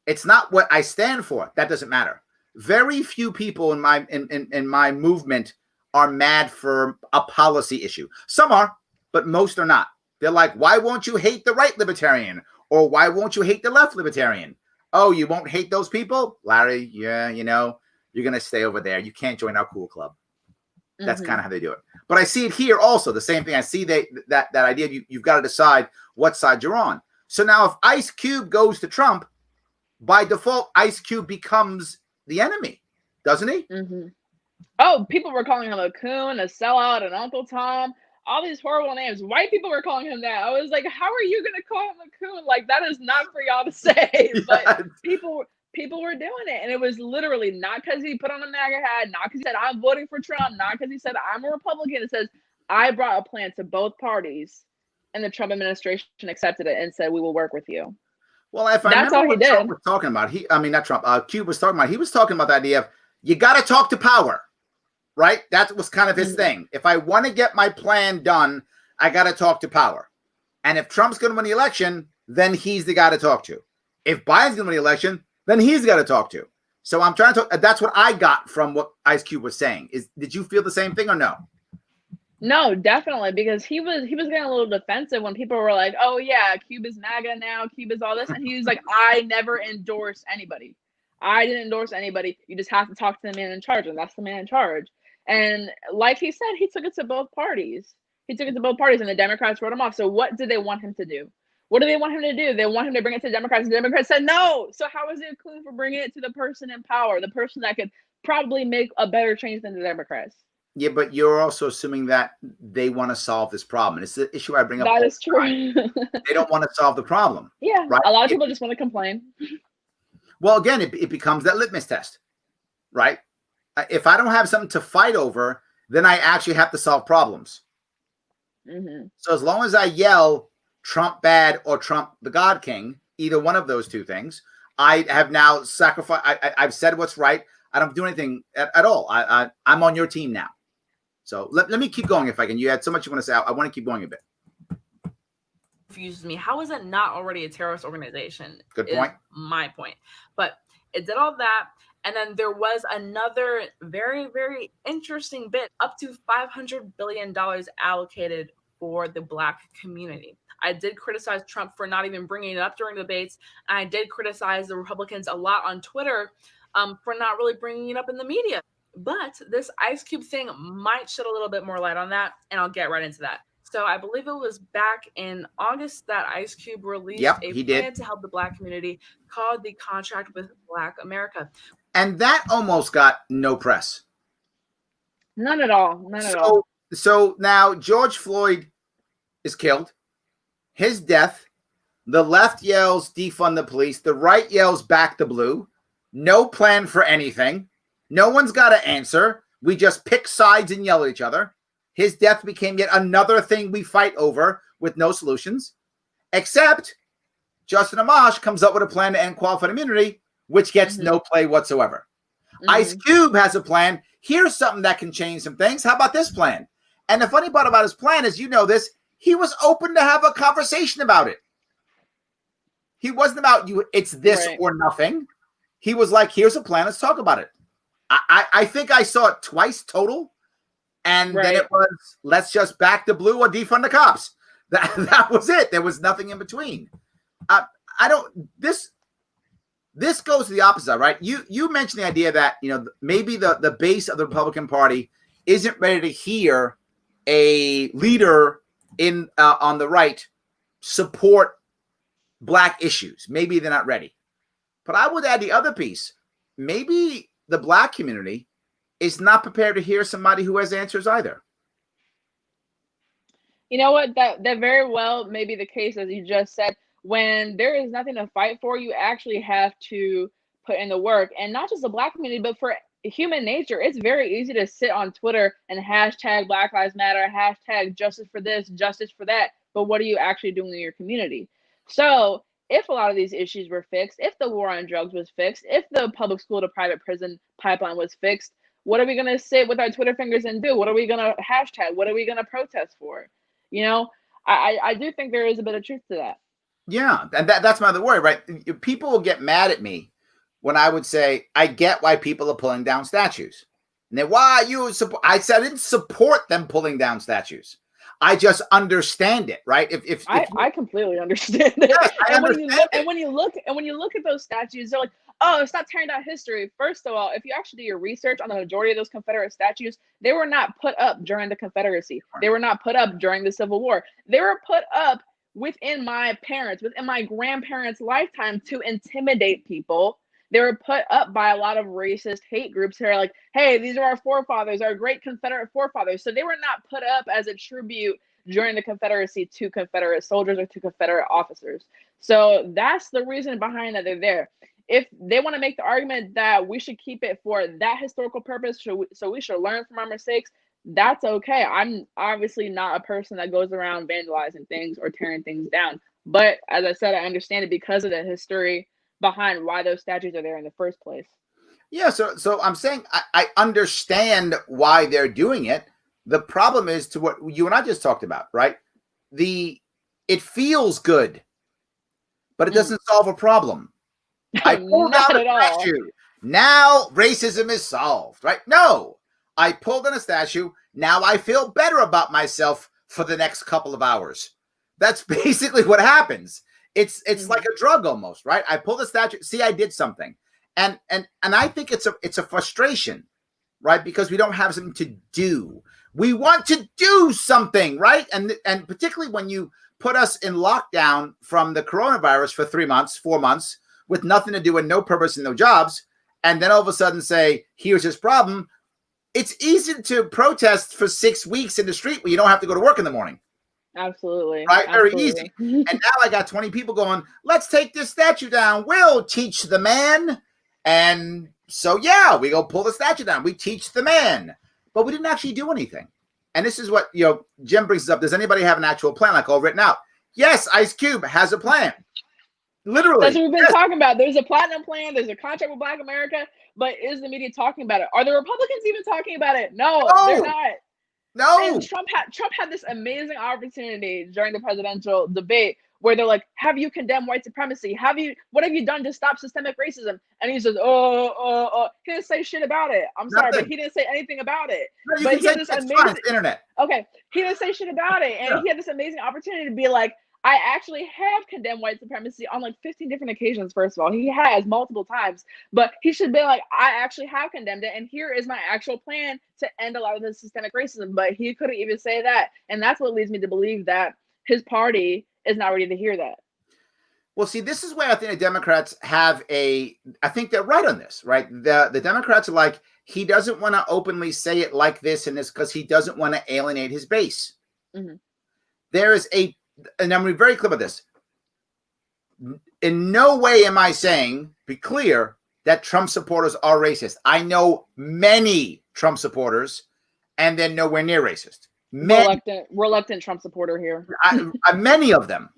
It's not what I stand for. That doesn't matter. Very few people in my movement are mad for a policy issue. Some are, but most are not. They're like, why won't you hate the right libertarian? Or why won't you hate the left libertarian? Oh, you won't hate those people? Larry, yeah, you're going to stay over there. You can't join our cool club. That's kind of how they do it. But I see it here also, the same thing. I see that idea of you've got to decide what side you're on. So now if Ice Cube goes to Trump, by default, Ice Cube becomes the enemy, doesn't he? Oh, people were calling him a coon, a sellout, an Uncle Tom, all these horrible names. White people were calling him that. I was like, how are you going to call him a coon? Like, that is not for y'all to say. But people were doing it. And it was literally not because he put on a MAGA hat, not because he said, I'm voting for Trump, not because he said, I'm a Republican. It says, I brought a plan to both parties. And the Trump administration accepted it and said, we will work with you. Well, if I remember what Trump was talking about, not Trump, Cube was talking about, he was talking about the idea of, you got to talk to power. Right? That was kind of his thing. If I want to get my plan done, I got to talk to power. And if Trump's going to win the election, then he's the guy to talk to. If Biden's going to win the election, then he's got to talk to. So I'm trying to talk. That's what I got from what Ice Cube was saying. Did you feel the same thing or no? No, definitely, because he was getting a little defensive when people were like, "Oh yeah, Cube is MAGA now. Cube is all this," and he was like, "I never endorsed anybody. I didn't endorse anybody. You just have to talk to the man in charge, and that's the man in charge." And like he said, he took it to both parties. And the Democrats wrote him off. So what did they want him to do? What do they want him to do? They want him to bring it to the Democrats. And the Democrats said no. So how is it cool for bringing it to the person in power, the person that could probably make a better change than the Democrats? Yeah, but you're also assuming that they want to solve this problem. And it's the issue I bring up. That is true. They don't want to solve the problem. Yeah, right? A lot of people just want to complain. Well, again, it becomes that litmus test, right? If I don't have something to fight over, then I actually have to solve problems. So as long as I yell Trump bad or Trump the God King, either one of those two things, I have now sacrificed. I've said what's right. I don't do anything at all. I'm on your team now. So let me keep going if I can. You had so much you want to say. I want to keep going a bit. Confuses me. How is it not already a terrorist organization? Good point. My point. But it did all that. And then there was another very, very interesting bit, up to $500 billion allocated for the Black community. I did criticize Trump for not even bringing it up during debates. And I did criticize the Republicans a lot on Twitter for not really bringing it up in the media. But this Ice Cube thing might shed a little bit more light on that. And I'll get right into that. So I believe it was back in August that Ice Cube released he plan did. to help the Black community called the Contract with Black America. And that almost got no press. None at all. None at all. So now George Floyd is killed. His death, the left yells defund the police. The right yells back the blue. No plan for anything. No one's got to answer. We just pick sides and yell at each other. His death became yet another thing we fight over with no solutions. Except Justin Amash comes up with a plan to end qualified immunity, which gets no play whatsoever. Ice Cube has a plan. Here's something that can change some things. How about this plan? And the funny part about his plan is, you know this, he was open to have a conversation about it. He wasn't about you, it's this or nothing. He was like, here's a plan, let's talk about it. I think I saw it twice total. And then it was, let's just back the blue or defund the cops. That was it. There was nothing in between. This goes to the opposite, right? You mentioned the idea that, you know, maybe the base of the Republican Party isn't ready to hear a leader in on the right support Black issues. Maybe they're not ready. But I would add the other piece. Maybe the Black community is not prepared to hear somebody who has answers either. You know what? That very well may be the case, as you just said. When there is nothing to fight for, you actually have to put in the work. And not just the Black community, but for human nature. It's very easy to sit on Twitter and hashtag Black Lives Matter, hashtag justice for this, justice for that. But what are you actually doing in your community? So if a lot of these issues were fixed, if the war on drugs was fixed, if the public school to private prison pipeline was fixed, what are we going to sit with our Twitter fingers and do? What are we going to hashtag? What are we going to protest for? You know, I do think there is a bit of truth to that. Yeah, and that's my other worry, right? People will get mad at me when I would say, I get why people are pulling down statues. And then, why you support? I said I didn't support them pulling down statues. I just understand it, right? If I completely understand it. Yes, when you look at those statues, they're like, oh, it's not tearing down history. First of all, if you actually do your research on the majority of those Confederate statues, they were not put up during the Confederacy. They were not put up during the Civil War. They were put up within my grandparents' lifetime to intimidate people. They were put up by a lot of racist hate groups who are like, hey, these are our forefathers, our great Confederate forefathers. So they were not put up as a tribute during the Confederacy to Confederate soldiers or to Confederate officers. So that's the reason behind that they're there. If they want to make the argument that we should keep it for that historical purpose, so we should learn from our mistakes, that's okay. I'm obviously not a person that goes around vandalizing things or tearing things down. But as I said, I understand it because of the history behind why those statues are there in the first place. Yeah, so I'm saying I understand why they're doing it. The problem is to what you and I just talked about, right? It feels good, but it doesn't solve a problem. I pulled down a statue. Now racism is solved, right? No, I pulled down a statue. Now I feel better about myself for the next couple of hours. That's basically what happens. It's like a drug almost, right? I pulled a statue. See, I did something. And I think it's a frustration, right? Because we don't have something to do. We want to do something, right? And particularly when you put us in lockdown from the coronavirus for 3 months, 4 months, with nothing to do and no purpose and no jobs, and then all of a sudden say, here's this problem. It's easy to protest for 6 weeks in the street where you don't have to go to work in the morning. Absolutely. Right? Absolutely. Very easy. And now I got 20 people going, let's take this statue down. We'll teach the man. And so, yeah, we go pull the statue down. We teach the man. But we didn't actually do anything. And this is what, Jim brings up. Does anybody have an actual plan, like all written out? Yes, Ice Cube has a plan. Literally. That's what we've been talking about. There's a platinum plan. There's a contract with Black America. But is the media talking about it? Are the Republicans even talking about it? No, they're not. No. And Trump had this amazing opportunity during the presidential debate where they're like, have you condemned white supremacy? What have you done to stop systemic racism? And he says, he didn't say shit about it. I'm sorry, but he didn't say anything about it. No, you but can he say had this it's amazing fine, it's internet. Okay, he didn't say shit about it. And he had this amazing opportunity to be like, I actually have condemned white supremacy on like 15 different occasions. First of all, he has multiple times, but he should be like, I actually have condemned it, and here is my actual plan to end a lot of the systemic racism. But he couldn't even say that, and that's what leads me to believe that his party is not ready to hear that. Well, see, this is where I think the Democrats have I think they're right on this, right? The Democrats are like, he doesn't want to openly say it like this and this because he doesn't want to alienate his base. Mm-hmm. There is and I'm very clear about this. In no way am I saying, be clear, that Trump supporters are racist. I know many Trump supporters, and they're nowhere near racist. Reluctant Trump supporter here. Many of them.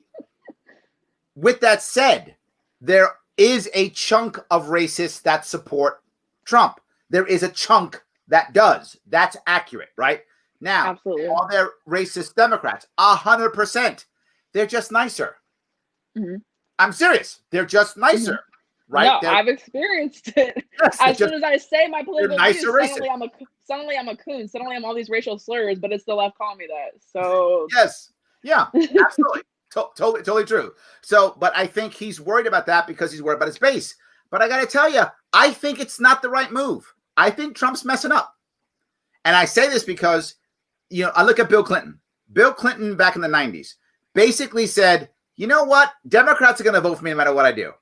With that said, there is a chunk of racists that support Trump. There is a chunk that does. That's accurate, right? Now, absolutely. All their racist Democrats, 100%. They're just nicer. Mm-hmm. I'm serious. They're just nicer, right? No, I've experienced it. Yes, as soon as I say my political views, suddenly I'm a coon. Suddenly I'm all these racial slurs, but it's the left calling me that. So yes, yeah, absolutely, totally true. So, but I think he's worried about that because he's worried about his base. But I got to tell you, I think it's not the right move. I think Trump's messing up, and I say this because I look at Bill Clinton. Bill Clinton back in the 90s basically said, you know what? Democrats are going to vote for me no matter what I do.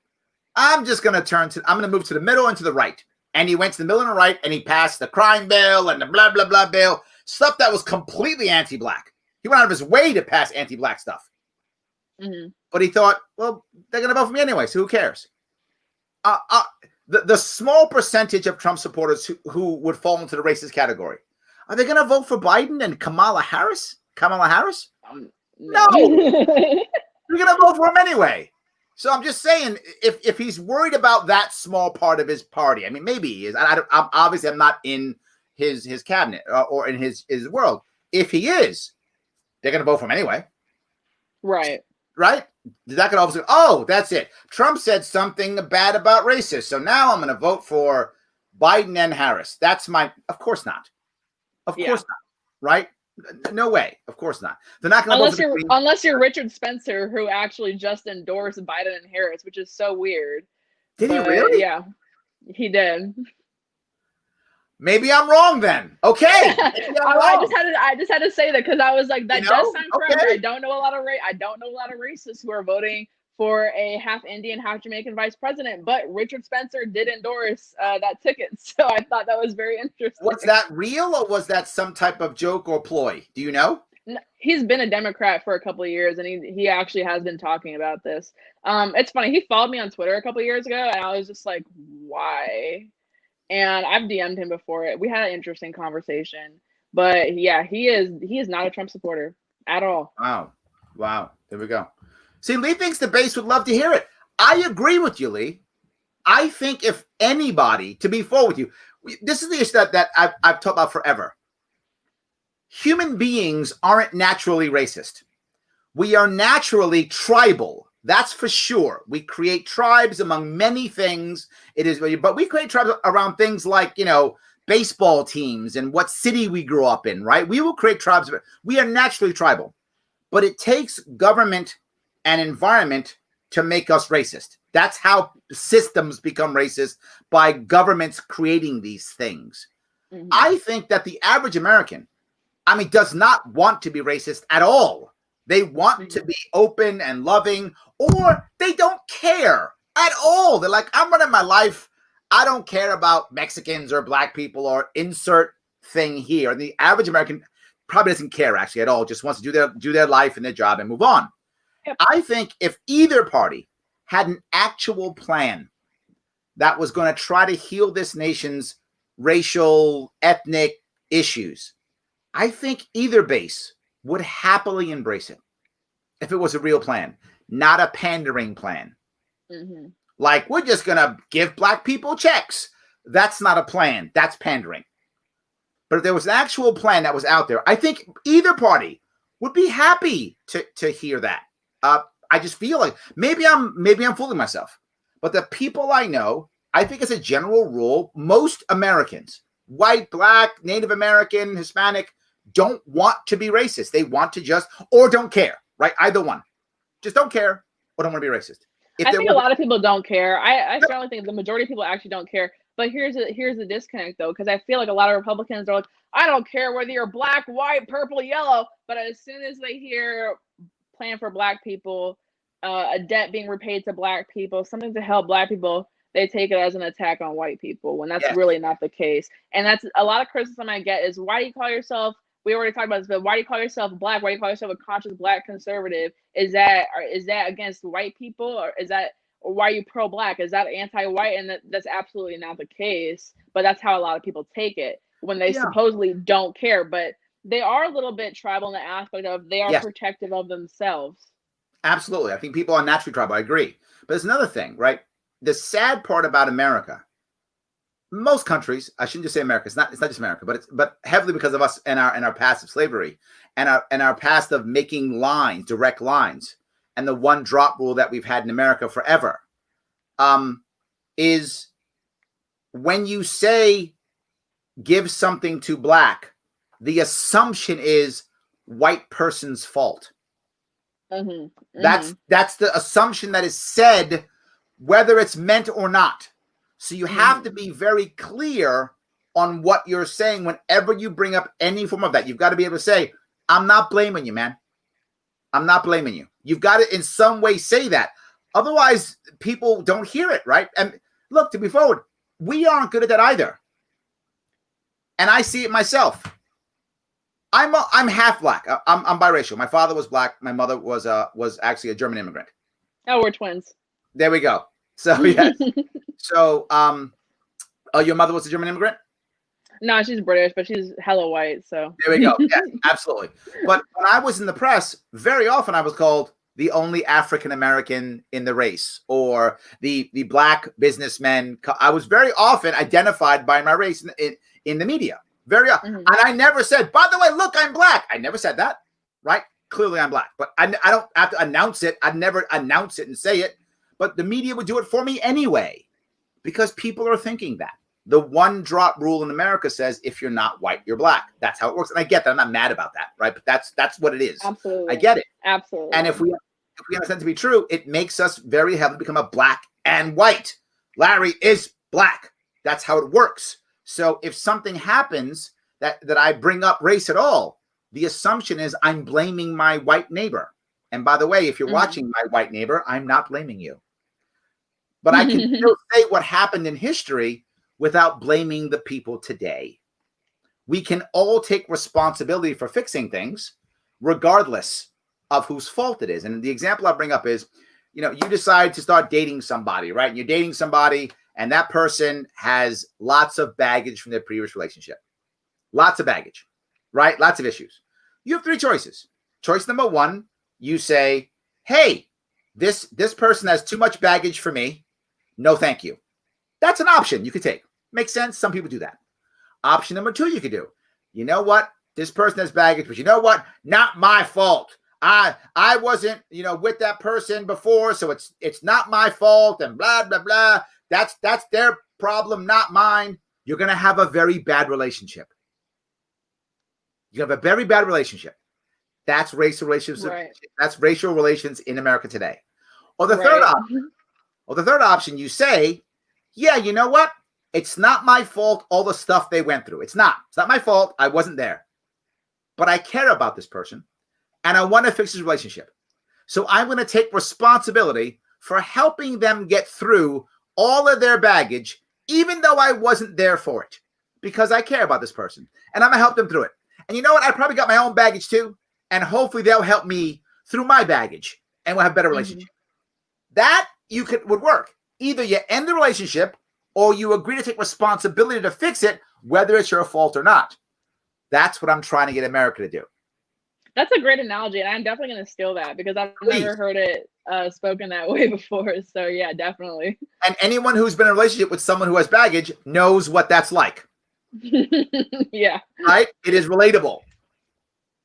I'm going to move to the middle and to the right. And he went to the middle and the right, and he passed the crime bill and the blah, blah, blah bill, stuff that was completely anti-black. He went out of his way to pass anti-black stuff. Mm-hmm. But he thought, well, they're going to vote for me anyway, so who cares? The small percentage of Trump supporters who would fall into the racist category, are they going to vote for Biden and Kamala Harris? No. You're going to vote for him anyway. So I'm just saying, if he's worried about that small part of his party, I mean, maybe he is. I'm not in his cabinet or in his world. If he is, they're going to vote for him anyway. Right. That could obviously, oh, that's it. Trump said something bad about racists, so now I'm going to vote for Biden and Harris. Of course not. Of course not. Right? No way. Of course not. They're not going to unless you're Richard Spencer, who actually just endorsed Biden and Harris, which is so weird. Did he really? Yeah, he did. Maybe I'm wrong then. Okay. I just had to say that because I was like, that does sound correct. Okay. I don't know a lot of racists who are voting for a half Indian, half Jamaican vice president, but Richard Spencer did endorse that ticket. So I thought that was very interesting. Was that real or was that some type of joke or ploy? Do you know? No, he's been a Democrat for a couple of years, and he actually has been talking about this. It's funny. He followed me on Twitter a couple of years ago, and I was just like, why? And I've DM'd him before it. We had an interesting conversation, but yeah, he is not a Trump supporter at all. Wow. There we go. See, Lee thinks the base would love to hear it. I agree with you, Lee. I think if anybody, to be fair with you, this is the issue that I've talked about forever. Human beings aren't naturally racist. We are naturally tribal. That's for sure. We create tribes among many things. But we create tribes around things like, baseball teams and what city we grew up in, right? We will create tribes. We are naturally tribal. But it takes government and environment to make us racist. That's how systems become racist, by governments creating these things. Mm-hmm. I think that the average American, does not want to be racist at all. They want to be open and loving, or they don't care at all. They're like, I'm running my life. I don't care about Mexicans or black people or insert thing here. And the average American probably doesn't care actually at all. Just wants to do their life and their job and move on. Yep. I think if either party had an actual plan that was going to try to heal this nation's racial, ethnic issues, I think either base would happily embrace it if it was a real plan, not a pandering plan. Mm-hmm. Like, we're just going to give black people checks. That's not a plan. That's pandering. But if there was an actual plan that was out there, I think either party would be happy to hear that. I just feel like maybe I'm fooling myself, but the people I know, I think as a general rule, most Americans, white, black, Native American, Hispanic, don't want to be racist. They want to or don't care, right? Either one. just don't care or don't want to be racist. I think a lot of people don't care. I certainly think the majority of people actually don't care. But here's the disconnect though, because I feel like a lot of Republicans are like, I don't care whether you're black, white, purple, yellow. But as soon as they hear plan for black people, a debt being repaid to black people, something to help black people, they take it as an attack on white people when that's really not the case. And that's a lot of criticism I get is, why do you call yourself, we already talked about this, but why do you call yourself black? Why do you call yourself a conscious black conservative? Is that against white people, or why are you pro-black? Is that anti-white? And that's absolutely not the case. But that's how a lot of people take it when they supposedly don't care. But they are a little bit tribal in the aspect of they are protective of themselves. Absolutely. I think people are naturally tribal. I agree. But there's another thing, right? The sad part about America, most countries, I shouldn't just say America, it's not just America, but heavily because of us and our past of slavery and our past of making direct lines, and the one drop rule that we've had in America forever, is when you say give something to black, the assumption is white person's fault. Mm-hmm. That's the assumption that is said, whether it's meant or not. So you have to be very clear on what you're saying whenever you bring up any form of that. You've got to be able to say, I'm not blaming you, man. I'm not blaming you. You've got to in some way say that. Otherwise, people don't hear it, right? And look, to be forward, we aren't good at that either. And I see it myself. I'm half black. I'm biracial. My father was black. My mother was actually a German immigrant. Oh, we're twins. There we go. So yes. So your mother was a German immigrant? No, she's British, but she's hella white. So there we go. Yes, absolutely. But when I was in the press, very often I was called the only African American in the race, or the black businessman. I was very often identified by my race in the media. Very often. And I never said, by the way, look, I'm black. I never said that, right? Clearly I'm black, but I don't have to announce it. I'd never announce it and say it, but the media would do it for me anyway, because people are thinking that. The one drop rule in America says, if you're not white, you're black. That's how it works. And I get that. I'm not mad about that, right? But that's what it is. Absolutely. I get it. Absolutely. And if we understand to be true, it makes us very heavily become a black and white. Larry is black. That's how it works. So if something happens that I bring up race at all, the assumption is I'm blaming my white neighbor. And by the way, if you're watching my white neighbor, I'm not blaming you. But I can still say what happened in history without blaming the people today. We can all take responsibility for fixing things, regardless of whose fault it is. And the example I bring up is, you decide to start dating somebody, right? And you're dating somebody, and that person has lots of baggage from their previous relationship. Lots of baggage, right? Lots of issues. You have three choices. Choice number one, you say, hey, this person has too much baggage for me. No, thank you. That's an option you could take. Makes sense. Some people do that. Option number two, you could do, you know what? This person has baggage, but you know what? Not my fault. I wasn't, with that person before, so it's not my fault, and blah, blah, blah. That's their problem, not mine. You're going to have a very bad relationship. You have a very bad relationship. That's racial relations. Right. That's racial relations in America today. Or the third option, you say, yeah, you know what? It's not my fault, all the stuff they went through. It's not my fault. I wasn't there. But I care about this person, and I want to fix his relationship. So I'm going to take responsibility for helping them get through all of their baggage, even though I wasn't there for it, because I care about this person, and I'm going to help them through it. And you know what? I probably got my own baggage too, and hopefully they'll help me through my baggage, and we'll have a better relationship. That would work. Either you end the relationship, or you agree to take responsibility to fix it, whether it's your fault or not. That's what I'm trying to get America to do. That's a great analogy, and I'm definitely going to steal that, because I've never heard it spoken that way before. So yeah, definitely. And anyone who's been in a relationship with someone who has baggage knows what that's like. Yeah. Right? It is relatable.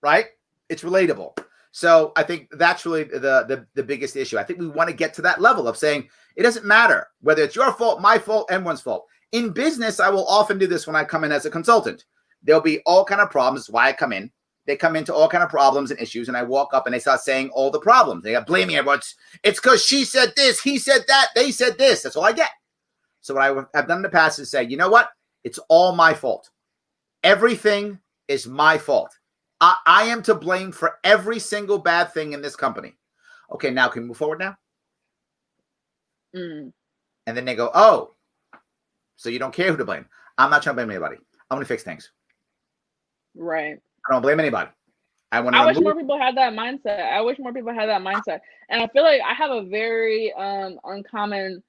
Right? It's relatable. So I think that's really the biggest issue. I think we want to get to that level of saying it doesn't matter whether it's your fault, my fault, anyone's fault. In business, I will often do this when I come in as a consultant. There'll be all kind of problems. That's why I come in, they come into all kind of problems and issues, and I walk up and they start saying all the problems. They got blaming everyone. It's because she said this, he said that, they said this. That's all I get. So what I've done in the past is say, you know what? It's all my fault. Everything is my fault. I am to blame for every single bad thing in this company. Okay, now can we move forward now? And then they go, oh, so you don't care who to blame. I'm not trying to blame anybody. I want to fix things. Right. I don't blame anybody. I wish more people had that mindset. And I feel like I have a very uncommon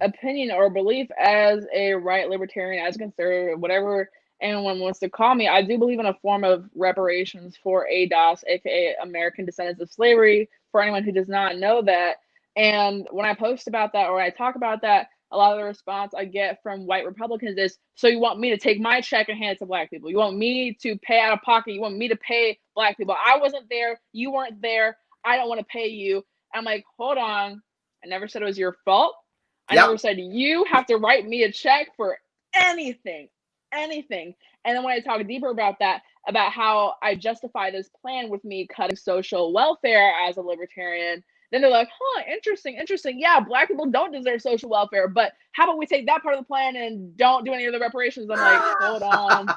opinion or belief as a right libertarian, as a conservative, whatever anyone wants to call me. I do believe in a form of reparations for ADOS, aka American Descendants of Slavery, for anyone who does not know that. And when I post about that or I talk about that, a lot of the response I get from white Republicans is, so you want me to take my check and hand it to black people? You want me to pay out of pocket? You want me to pay black people? I wasn't there. You weren't there. I don't want to pay you. I'm like, hold on. I never said it was your fault. I never said you have to write me a check for anything. And then when I talk deeper about that, about how I justify this plan with me cutting social welfare as a libertarian, then they're like, interesting. Yeah, black people don't deserve social welfare, but how about we take that part of the plan and don't do any of the reparations? I'm like, hold on.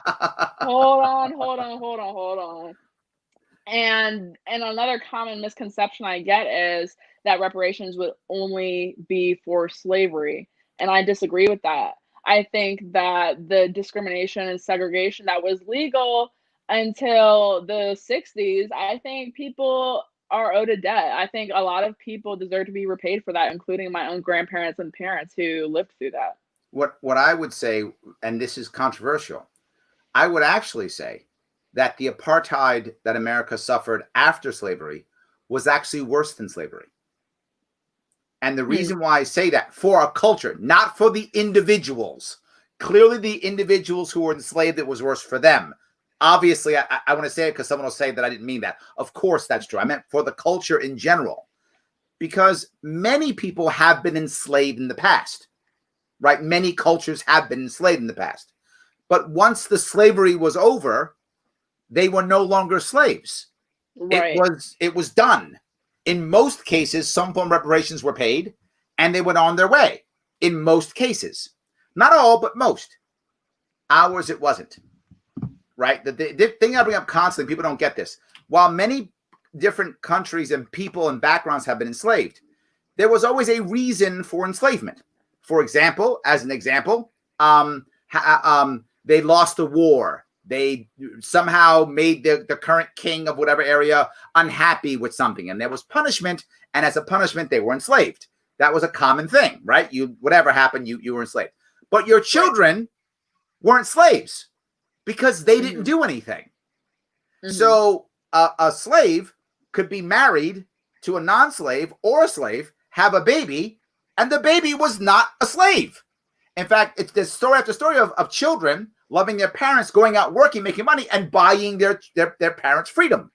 And another common misconception I get is that reparations would only be for slavery. And I disagree with that. I think that the discrimination and segregation that was legal until the 60s, I think people are owed a debt. I think a lot of people deserve to be repaid for that, including my own grandparents and parents who lived through that. What I would say, and this is controversial, I would actually say that the apartheid that America suffered after slavery was actually worse than slavery. And the reason why I say that, for a culture, not for the individuals. Clearly the individuals who were enslaved, it was worse for them. Obviously, I want to say it because someone will say that I didn't mean that. Of course, that's true. I meant for the culture in general. Because many people have been enslaved in the past, right? Many cultures have been enslaved in the past. But once the slavery was over, they were no longer slaves. Right. It was done. In most cases, some form of reparations were paid, and they went on their way. In most cases. Not all, but most. Ours, it wasn't. Right? The thing I bring up constantly, people don't get this. While many different countries and people and backgrounds have been enslaved, there was always a reason for enslavement. For example, as an example, they lost a war. They somehow made the current king of whatever area unhappy with something, and there was punishment. And as a punishment, they were enslaved. That was a common thing, right? Whatever happened, you were enslaved. But your children weren't slaves because they didn't do anything. So a slave could be married to a non-slave or a slave, have a baby, and the baby was not a slave. In fact, it's this story after story of children loving their parents, going out working, making money, and buying their parents' freedom.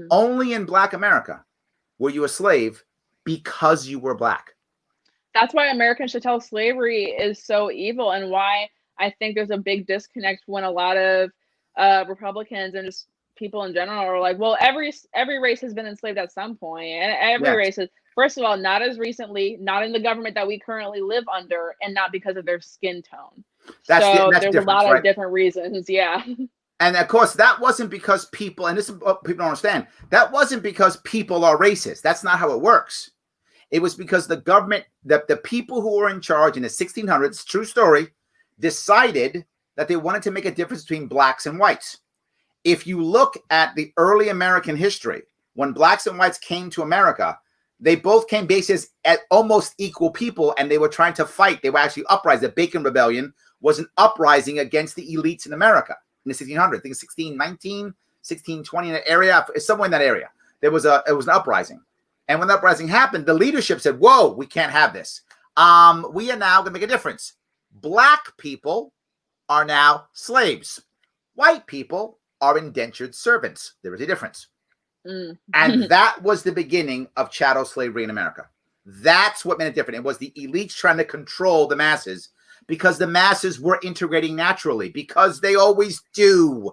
Only in Black America were you a slave because you were Black. That's why Americans should tell slavery is so evil, and why I think there's a big disconnect when a lot of Republicans and just people in general are like, well, every race has been enslaved at some point, and every race is. First of all, not as recently, not in the government that we currently live under, and not because of their skin tone. That's there's a lot of different reasons. Yeah. And of course, that wasn't because people, and this is what people don't understand, that wasn't because people are racist. That's not how it works. It was because the government, the people who were in charge in the 1600s, true story, decided that they wanted to make a difference between blacks and whites. If you look at the early American history, when blacks and whites came to America, they both came basically as almost equal people, and they were trying to fight. They were actually uprising. The Bacon Rebellion was an uprising against the elites in America in the 1600s. I think 1619, 1620, in that area, somewhere in that area. It was an uprising. And when the uprising happened, the leadership said, whoa, we can't have this. We are now going to make a difference. Black people are now slaves. White people are indentured servants. There is a difference. And that was the beginning of chattel slavery in America. That's what made it different. It was the elites trying to control the masses because the masses were integrating naturally, because they always do.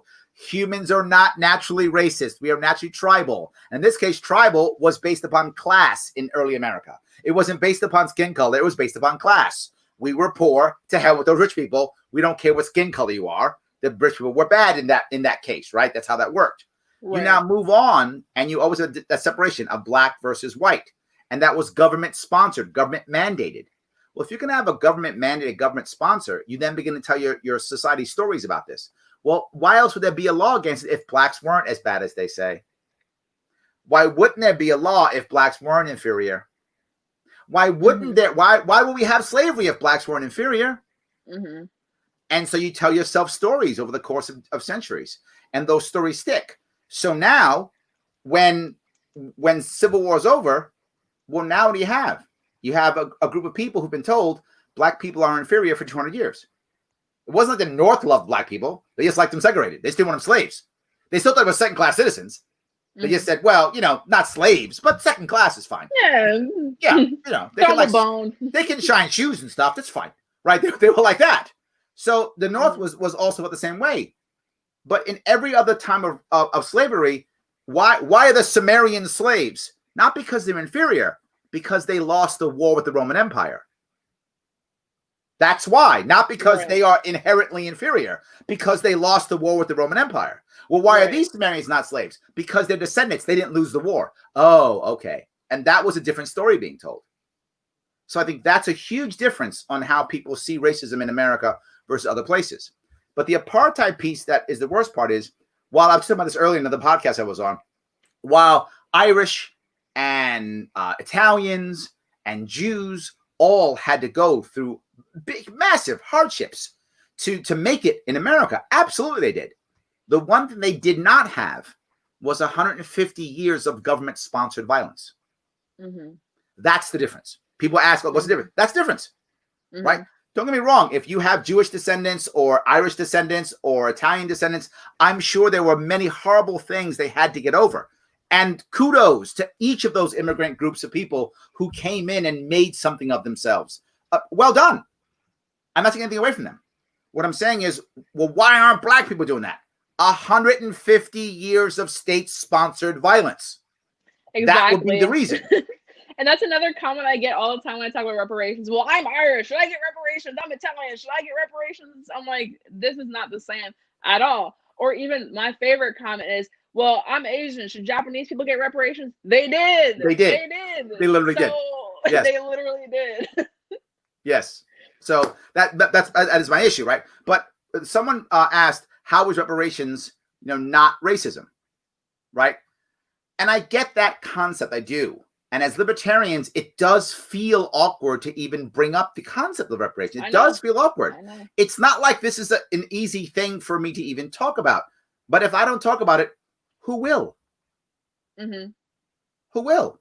Humans are not naturally racist. We are naturally tribal. In this case, tribal was based upon class in early America. It wasn't based upon skin color. It was based upon class. We were poor. To hell with those rich people. We don't care what skin color you are. The rich people were bad in that case, right? That's how that worked. Right. You now move on, and you always have a separation of black versus white. And that was government sponsored, government mandated. Well, if you're going to have a government mandated, government sponsor, you then begin to tell your society stories about this. Well, why else would there be a law against it if blacks weren't as bad as they say? Why wouldn't there be a law if blacks weren't inferior? Why wouldn't there? Why would we have slavery if blacks weren't inferior? Mm-hmm. And so you tell yourself stories over the course of centuries, and those stories stick. So now, when Civil War is over, well, now what do you have? You have a group of people who've been told black people are inferior for 200 years. It wasn't like the North loved black people. They just liked them segregated. They still want them slaves. They still thought they were second-class citizens. They just said, well, not slaves, but second class is fine. Yeah. They can shine shoes and stuff. That's fine, right? They were like that. So the North was also the same way. But in every other time of slavery, why are the Sumerian slaves? Not because they're inferior, because they lost the war with the Roman Empire. That's why, not because they are inherently inferior, because they lost the war with the Roman Empire. Well, why are these Sumerians not slaves? Because they're descendants. They didn't lose the war. Oh, okay. And that was a different story being told. So I think that's a huge difference on how people see racism in America versus other places. But the apartheid piece that is the worst part is, while I was talking about this earlier in another podcast I was on, while Irish and Italians and Jews all had to go through big, massive hardships to make it in America. Absolutely they did. The one thing they did not have was 150 years of government-sponsored violence. Mm-hmm. That's the difference. People ask, what's the difference? That's the difference, right? Don't get me wrong. If you have Jewish descendants or Irish descendants or Italian descendants, I'm sure there were many horrible things they had to get over. And kudos to each of those immigrant groups of people who came in and made something of themselves. Well done. I'm not taking anything away from them. What I'm saying is, well, why aren't black people doing that? 150 years of state-sponsored violence. Exactly. That would be the reason. And that's another comment I get all the time when I talk about reparations. Well, I'm Irish. Should I get reparations? I'm Italian. Should I get reparations? I'm like, this is not the same at all. Or even my favorite comment is, well, I'm Asian. Should Japanese people get reparations? They did. They did. They literally did. Yes. They literally did. Yes. So that is my issue, right? But someone asked, how is reparations, not racism, right? And I get that concept. I do. And as libertarians, it does feel awkward to even bring up the concept of reparations. It does feel awkward. It's not like this is an easy thing for me to even talk about. But if I don't talk about it, who will? Mm-hmm. Who will?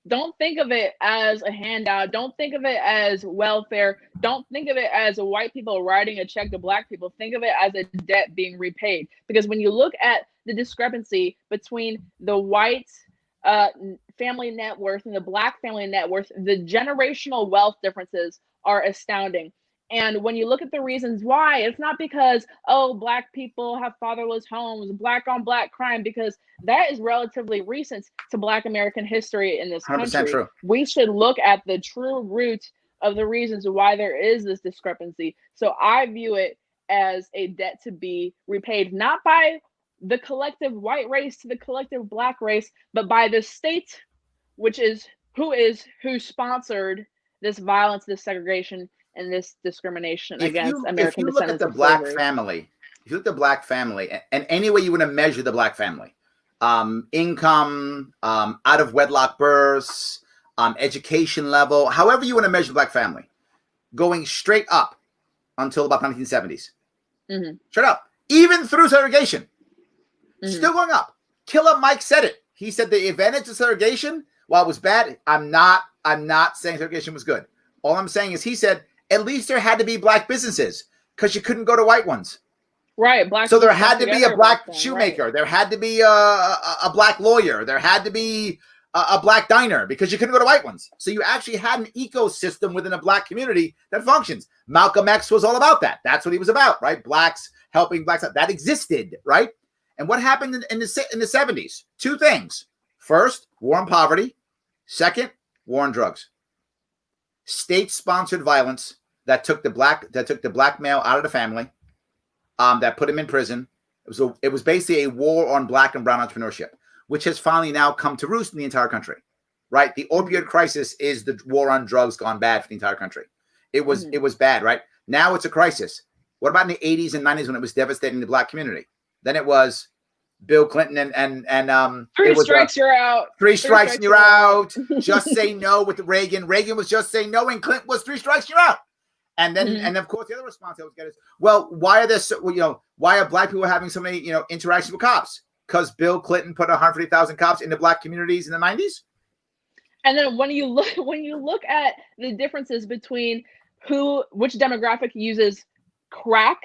Don't think of it as a handout. Don't think of it as welfare. Don't think of it as white people writing a check to black people. Think of it as a debt being repaid. Because when you look at the discrepancy between the white family net worth and the black family net worth, the generational wealth differences are astounding. And when you look at the reasons why, it's not because, black people have fatherless homes, black on black crime, because that is relatively recent to Black American history in this country. True. We should look at the true root of the reasons why there is this discrepancy. So I view it as a debt to be repaid, not by the collective white race to the collective black race, but by the state, who sponsored this violence, this segregation, and this discrimination against American descendants. If you look at the black family, and any way you want to measure the black family, income, out of wedlock births, education level, however you want to measure the black family, going straight up until about 1970s. Mm-hmm. Straight up. Even through segregation. Mm-hmm. Still going up. Killer Mike said it. He said the advantage of segregation, while it was bad, I'm not saying segregation was good. All I'm saying is he said, at least there had to be black businesses because you couldn't go to white ones. Right. So there had to be a black shoemaker. Right. There had to be a black lawyer. There had to be a black diner because you couldn't go to white ones. So you actually had an ecosystem within a black community that functions. Malcolm X was all about that. That's what he was about, right? Blacks helping blacks. That existed, right? And what happened in the 70s? Two things. First, war on poverty. Second, war on drugs. State-sponsored violence that took the black male out of the family, that put him in prison. It was basically a war on black and brown entrepreneurship, which has finally now come to roost in the entire country. Right? The opioid crisis is the war on drugs gone bad for the entire country. It was bad, right? Now it's a crisis. What about in the 80s and 90s when it was devastating the black community? Then it was Bill Clinton and three strikes, you're out. Three strikes and you're out. Just say no with Reagan. Reagan was just say no, and Clinton was 3 strikes, you're out. And then, and of course, the other response I always get is, well, why are there why are black people having so many, interactions with cops? Because Bill Clinton put 150,000 cops in the black communities in the 90s. And then when you look at the differences between which demographic uses crack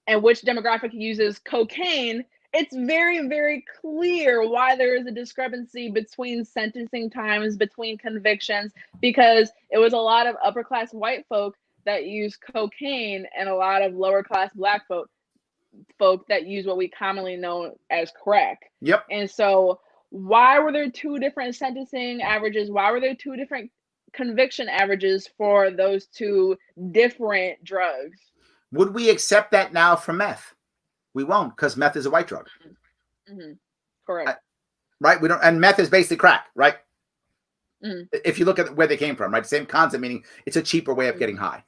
and which demographic uses cocaine, it's very, very clear why there is a discrepancy between sentencing times, between convictions, because it was a lot of upper class white folk that use cocaine and a lot of lower class black folk that use what we commonly know as crack. Yep. And so why were there 2 different sentencing averages? Why were there 2 different conviction averages for those 2 different drugs? Would we accept that now for meth? We won't, because meth is a white drug. Mm-hmm. Correct. Right? We don't, and meth is basically crack, right? If you look at where they came from, right? Same concept, meaning it's a cheaper way of getting high.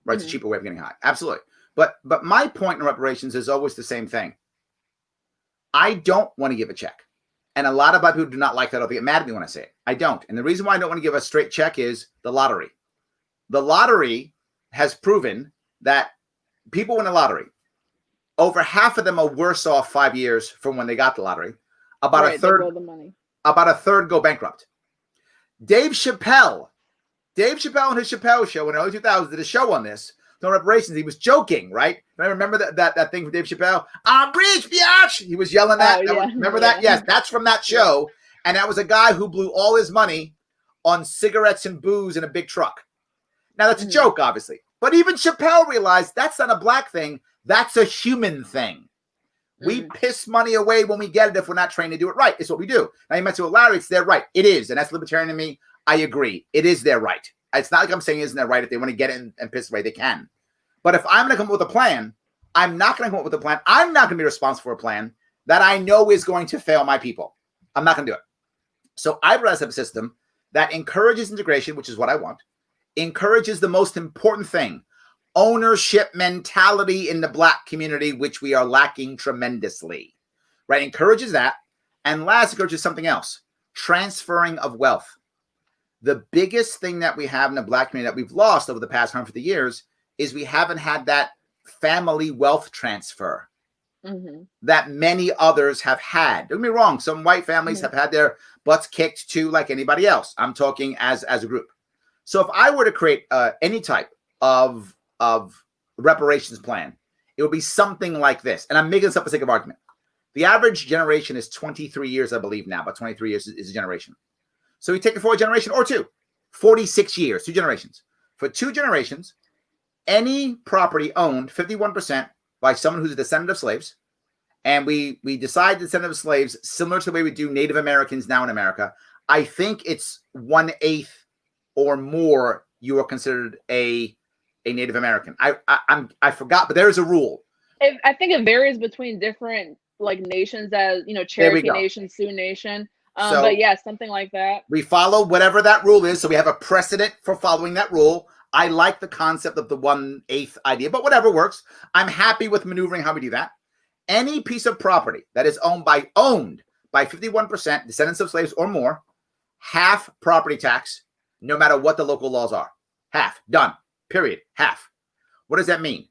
Right? It's a cheaper way of getting high. Absolutely. But my point in reparations is always the same thing. I don't want to give a check. And a lot of black people do not like that. They'll get mad at me when I say it. I don't. And the reason why I don't want to give a straight check is the lottery. The lottery has proven that people win the lottery. Over half of them are worse off 5 years from when they got the lottery. About a third go bankrupt. Dave Chappelle and his Chappelle show in the early 2000s did a show on this. No reparations. He was joking, right? I remember that thing from Dave Chappelle. I'm rich, biatch. He was yelling that. Remember that? Yes, that's from that show. And that was a guy who blew all his money on cigarettes and booze in a big truck. Now, that's a joke, obviously. But even Chappelle realized that's not a black thing. That's a human thing. We piss money away when we get it if we're not trained to do it right. It's what we do. Now, you mentioned with Larry, it's their right. It is. And that's libertarian to me. I agree. It is their right. It's not like I'm saying isn't their right. If they want to get it and piss away, they can. But if I'm going to come up with a plan, I'm not going to come up with a plan. I'm not going to be responsible for a plan that I know is going to fail my people. I'm not going to do it. So I'd rather have a system that encourages integration, which is what I want, encourages the most important thing, ownership mentality in the black community, which we are lacking tremendously, right? Encourages that. And last, encourages something else, transferring of wealth. The biggest thing that we have in the black community that we've lost over the past 150 years is we haven't had that family wealth transfer that many others have had. Don't get me wrong. Some white families have had their butts kicked too, like anybody else. I'm talking as a group. So if I were to create any type of reparations plan, it would be something like this. And I'm making this up for the sake of argument. The average generation is 23 years, I believe now, but 23 years is a generation. So you take it for a generation or 2, 46 years, 2 generations. For 2 generations, any property owned 51% by someone who's a descendant of slaves, and we decide descendant of slaves similar to the way we do Native Americans now in America, I think it's 1/8 or more you are considered a Native American. I forgot, but there is a rule. I think it varies between different nations, as Cherokee Nation, Sioux Nation. But yeah, something like that. We follow whatever that rule is, so we have a precedent for following that rule. I like the concept of the 1/8 idea, but whatever works. I'm happy with maneuvering how we do that. Any piece of property that is owned by 51% descendants of slaves or more, half property tax, no matter what the local laws are. Half. Done. Period. Half. What does that mean?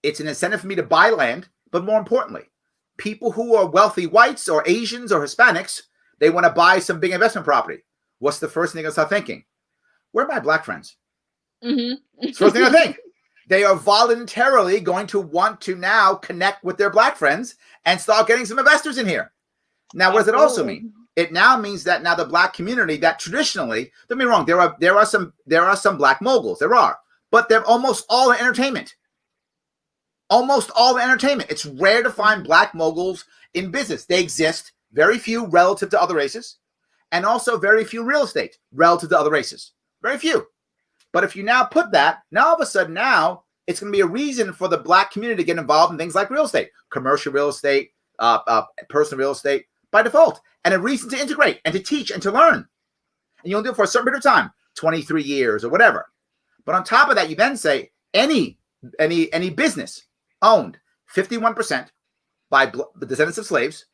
It's an incentive for me to buy land, but more importantly, people who are wealthy whites or Asians or Hispanics, they want to buy some big investment property. What's the first thing they're going to start thinking? Where are my black friends? It's the first thing I think. They are voluntarily going to want to now connect with their black friends and start getting some investors in here. Now, what does it also mean? It now means that now the black community that traditionally, don't get me wrong, there are some black moguls. There are, but they're almost all in entertainment. Almost all in entertainment. It's rare to find black moguls In business, they exist, very few relative to other races, and also very few real estate relative to other races. Very few. But if you now put that, now all of a sudden now it's going to be a reason for the black community to get involved in things like real estate, commercial real estate, personal real estate by default, and a reason to integrate and to teach and to learn. And you'll do it for a certain period of time, 23 years or whatever. But on top of that, you then say any business owned 51% by the descendants of slaves,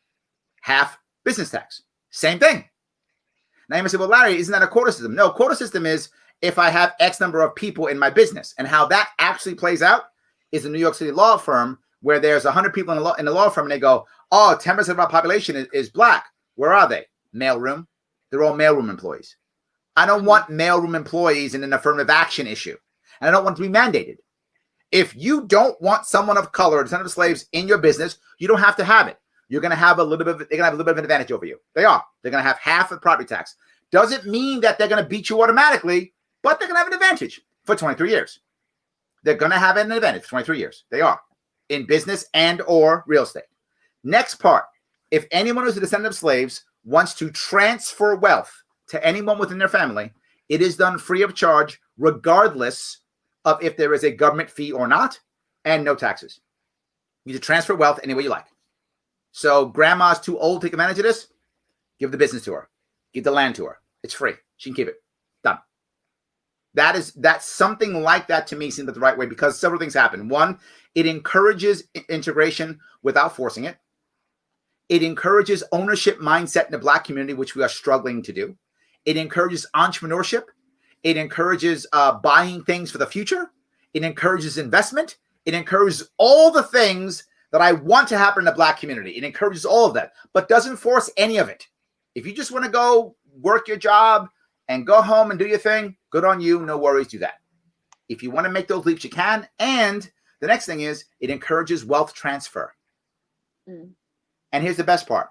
half business tax. Same thing. Now you might say, well, Larry, isn't that a quota system? No, quota system is if I have X number of people in my business. And how that actually plays out is a New York City law firm where there's 100 people in the law firm and they go, oh, 10% of our population is black. Where are they? Mailroom. They're all mailroom employees. I don't want mailroom employees in an affirmative action issue. And I don't want it to be mandated. If you don't want someone of color, descendant of slaves in your business, you don't have to have it. You're going to have a little bit of an advantage over you. They are. They're going to have half of property tax. Doesn't mean that they're going to beat you automatically, but they're going to have an advantage for 23 years. They're going to have an advantage for 23 years. They are in business and or real estate. Next part, if anyone who's a descendant of slaves wants to transfer wealth to anyone within their family, it is done free of charge, regardless of if there is a government fee or not, and no taxes. You can transfer wealth any way you like. So grandma's too old to take advantage of this, give the business to her. Give the land to her. It's free. She can keep it. Done. That's something like that to me seems like the right way because several things happen. One, it encourages integration without forcing it. It encourages ownership mindset in the black community, which we are struggling to do. It encourages entrepreneurship. It encourages buying things for the future. It encourages investment. It encourages all the things that I want to happen in the black community. It encourages all of that, but doesn't force any of it. If you just want to go work your job and go home and do your thing, good on you. No worries, do that. If you want to make those leaps, you can. And the next thing is it encourages wealth transfer. Mm. And here's the best part.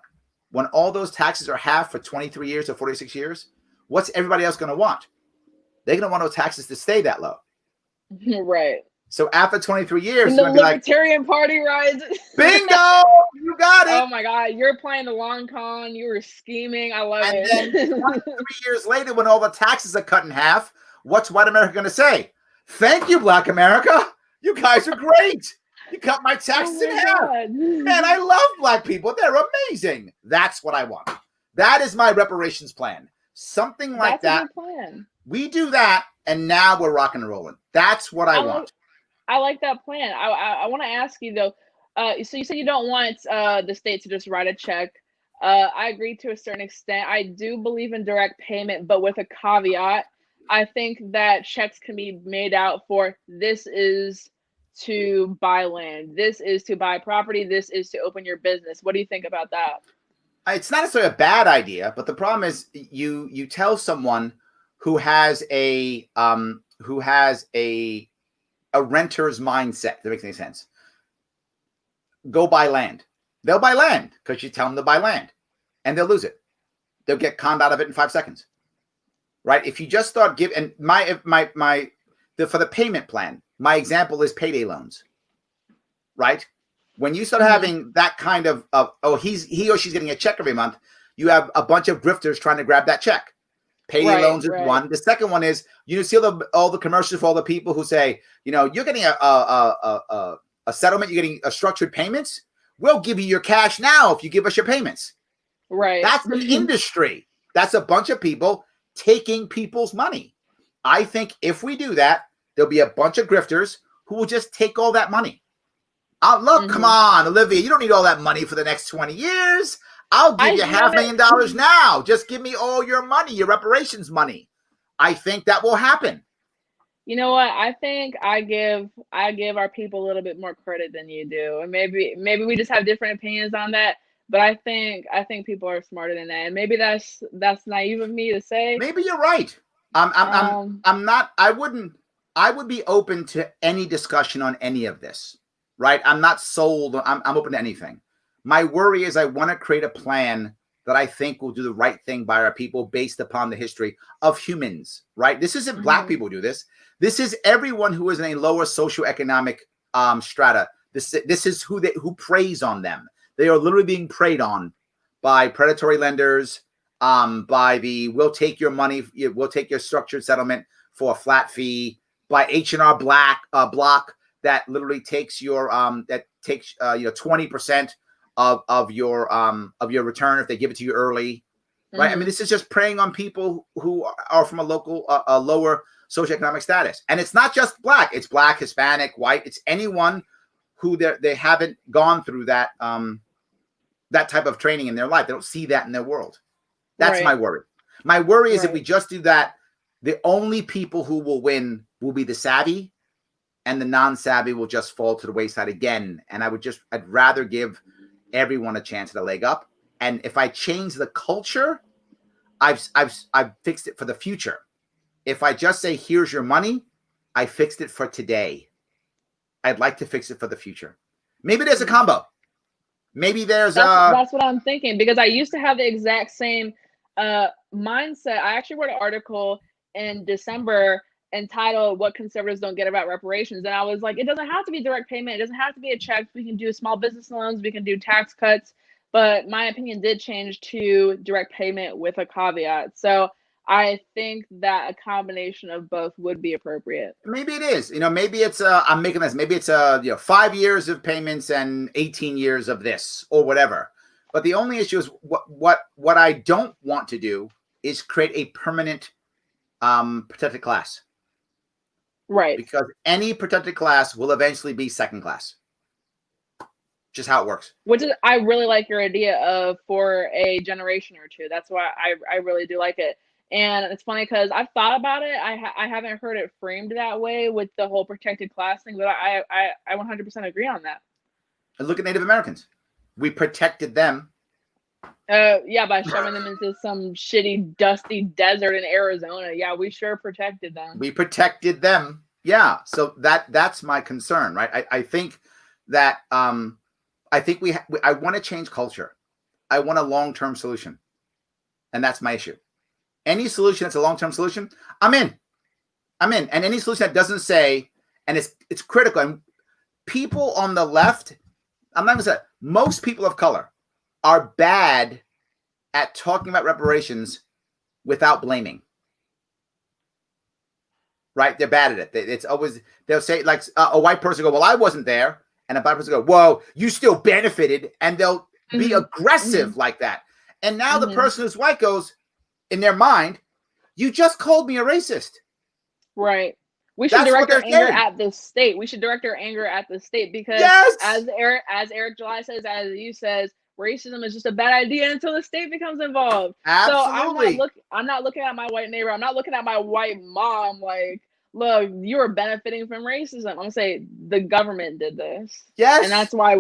When all those taxes are half for 23 years or 46 years, what's everybody else going to want? They're going to want those taxes to stay that low. Right. So after 23 years, the Libertarian Party rides. Bingo! You got it. Oh my God. You're playing the long con. You were scheming. I love it. And then 23 years later, when all the taxes are cut in half, what's white America going to say? Thank you, black America. You guys are great. You cut my taxes in half. Man, I love black people. They're amazing. That's what I want. That is my reparations plan. Something like that. That's a good plan. We do that, and now we're rocking and rolling. That's what I want. I like that plan. I want to ask you though. So you said you don't want the state to just write a check. I agree to a certain extent. I do believe in direct payment, but with a caveat. I think that checks can be made out for this is to buy land, this is to buy property, this is to open your business. What do you think about that? It's not necessarily a bad idea, but the problem is you tell someone who has a renter's mindset. That makes any sense. Go buy land. They'll buy land because you tell them to buy land, and they'll lose it. They'll get conned out of it in 5 seconds, right? If you just start giving, and for the payment plan, my example is payday loans, right? When you start having that kind of he or she's getting a check every month, you have a bunch of grifters trying to grab that check. Payday loans is one. The second one is you see all the commercials for all the people who say, you're getting a settlement, you're getting a structured payments. We'll give you your cash now if you give us your payments. Right. That's an industry. That's a bunch of people taking people's money. I think if we do that, there'll be a bunch of grifters who will just take all that money. Look, come on, Olivia, you don't need all that money for the next 20 years. I'll give you $500,000 now. Just give me all your money, your reparations money. I think that will happen. You know what? I think I give our people a little bit more credit than you do, and maybe we just have different opinions on that. But I think people are smarter than that, and maybe that's naive of me to say. Maybe you're right. I'm not. I would be open to any discussion on any of this. Right? I'm not sold. I'm open to anything. My worry is I want to create a plan that I think will do the right thing by our people based upon the history of humans, right? This isn't black people who do this. This is everyone who is in a lower socioeconomic strata. This is who preys on them. They are literally being preyed on by predatory lenders, by the we'll take your money, we'll take your structured settlement for a flat fee, by H&R Block that literally takes your 20% of your return if they give it to you early, right? I mean, this is just preying on people who are from a lower socioeconomic status, and it's not just Black; it's Black, Hispanic, white. It's anyone who they haven't gone through that that type of training in their life. They don't see that in their world. That's my worry. My worry is if we just do that, the only people who will win will be the savvy, and the non-savvy will just fall to the wayside again. And I'd rather give everyone a chance at a leg up. And if I change the culture, I've fixed it for the future. If I just say, here's your money, I fixed it for today. I'd like to fix it for the future. Maybe there's a combo. Maybe that's what I'm thinking, because I used to have the exact same mindset. I actually wrote an article in December entitled "What Conservatives Don't Get About Reparations," and I was like, it doesn't have to be direct payment, it doesn't have to be a check. We can do small business loans, we can do tax cuts, but my opinion did change to direct payment with a caveat. So I think that a combination of both would be appropriate. Maybe it is. Maybe it's I'm making this. Maybe it's 5 years of payments and 18 years of this or whatever. But the only issue is what I don't want to do is create a permanent protected class. Right. Because any protected class will eventually be second class. Just how it works. Which is, I really like your idea of for a generation or two. That's why I really do like it. And it's funny because I've thought about it. I haven't heard it framed that way with the whole protected class thing, but I 100% agree on that. And look at Native Americans. We protected them. Yeah, by shoving them into some shitty, dusty desert in Arizona. Yeah, we sure protected them. We protected them. Yeah. So that's my concern, right? I think that I want to change culture. I want a long-term solution. And that's my issue. Any solution that's a long-term solution, I'm in. And any solution that doesn't say, and it's critical. And people on the left, I'm not going to say, most people of color are bad at talking about reparations without blaming. Right? They're bad at it. It's always, they'll say, like a white person go, well, I wasn't there. And a black person go, whoa, you still benefited. And they'll be aggressive like that. And now the person who's white goes, in their mind, you just called me a racist. Right. We should direct our anger at the state. We should direct our anger at the state because as Eric July says, as you says, racism is just a bad idea until the state becomes involved. Absolutely. So I'm not looking at my white neighbor. I'm not looking at my white mom like, look, you are benefiting from racism. I'm gonna say the government did this. Yes. And that's why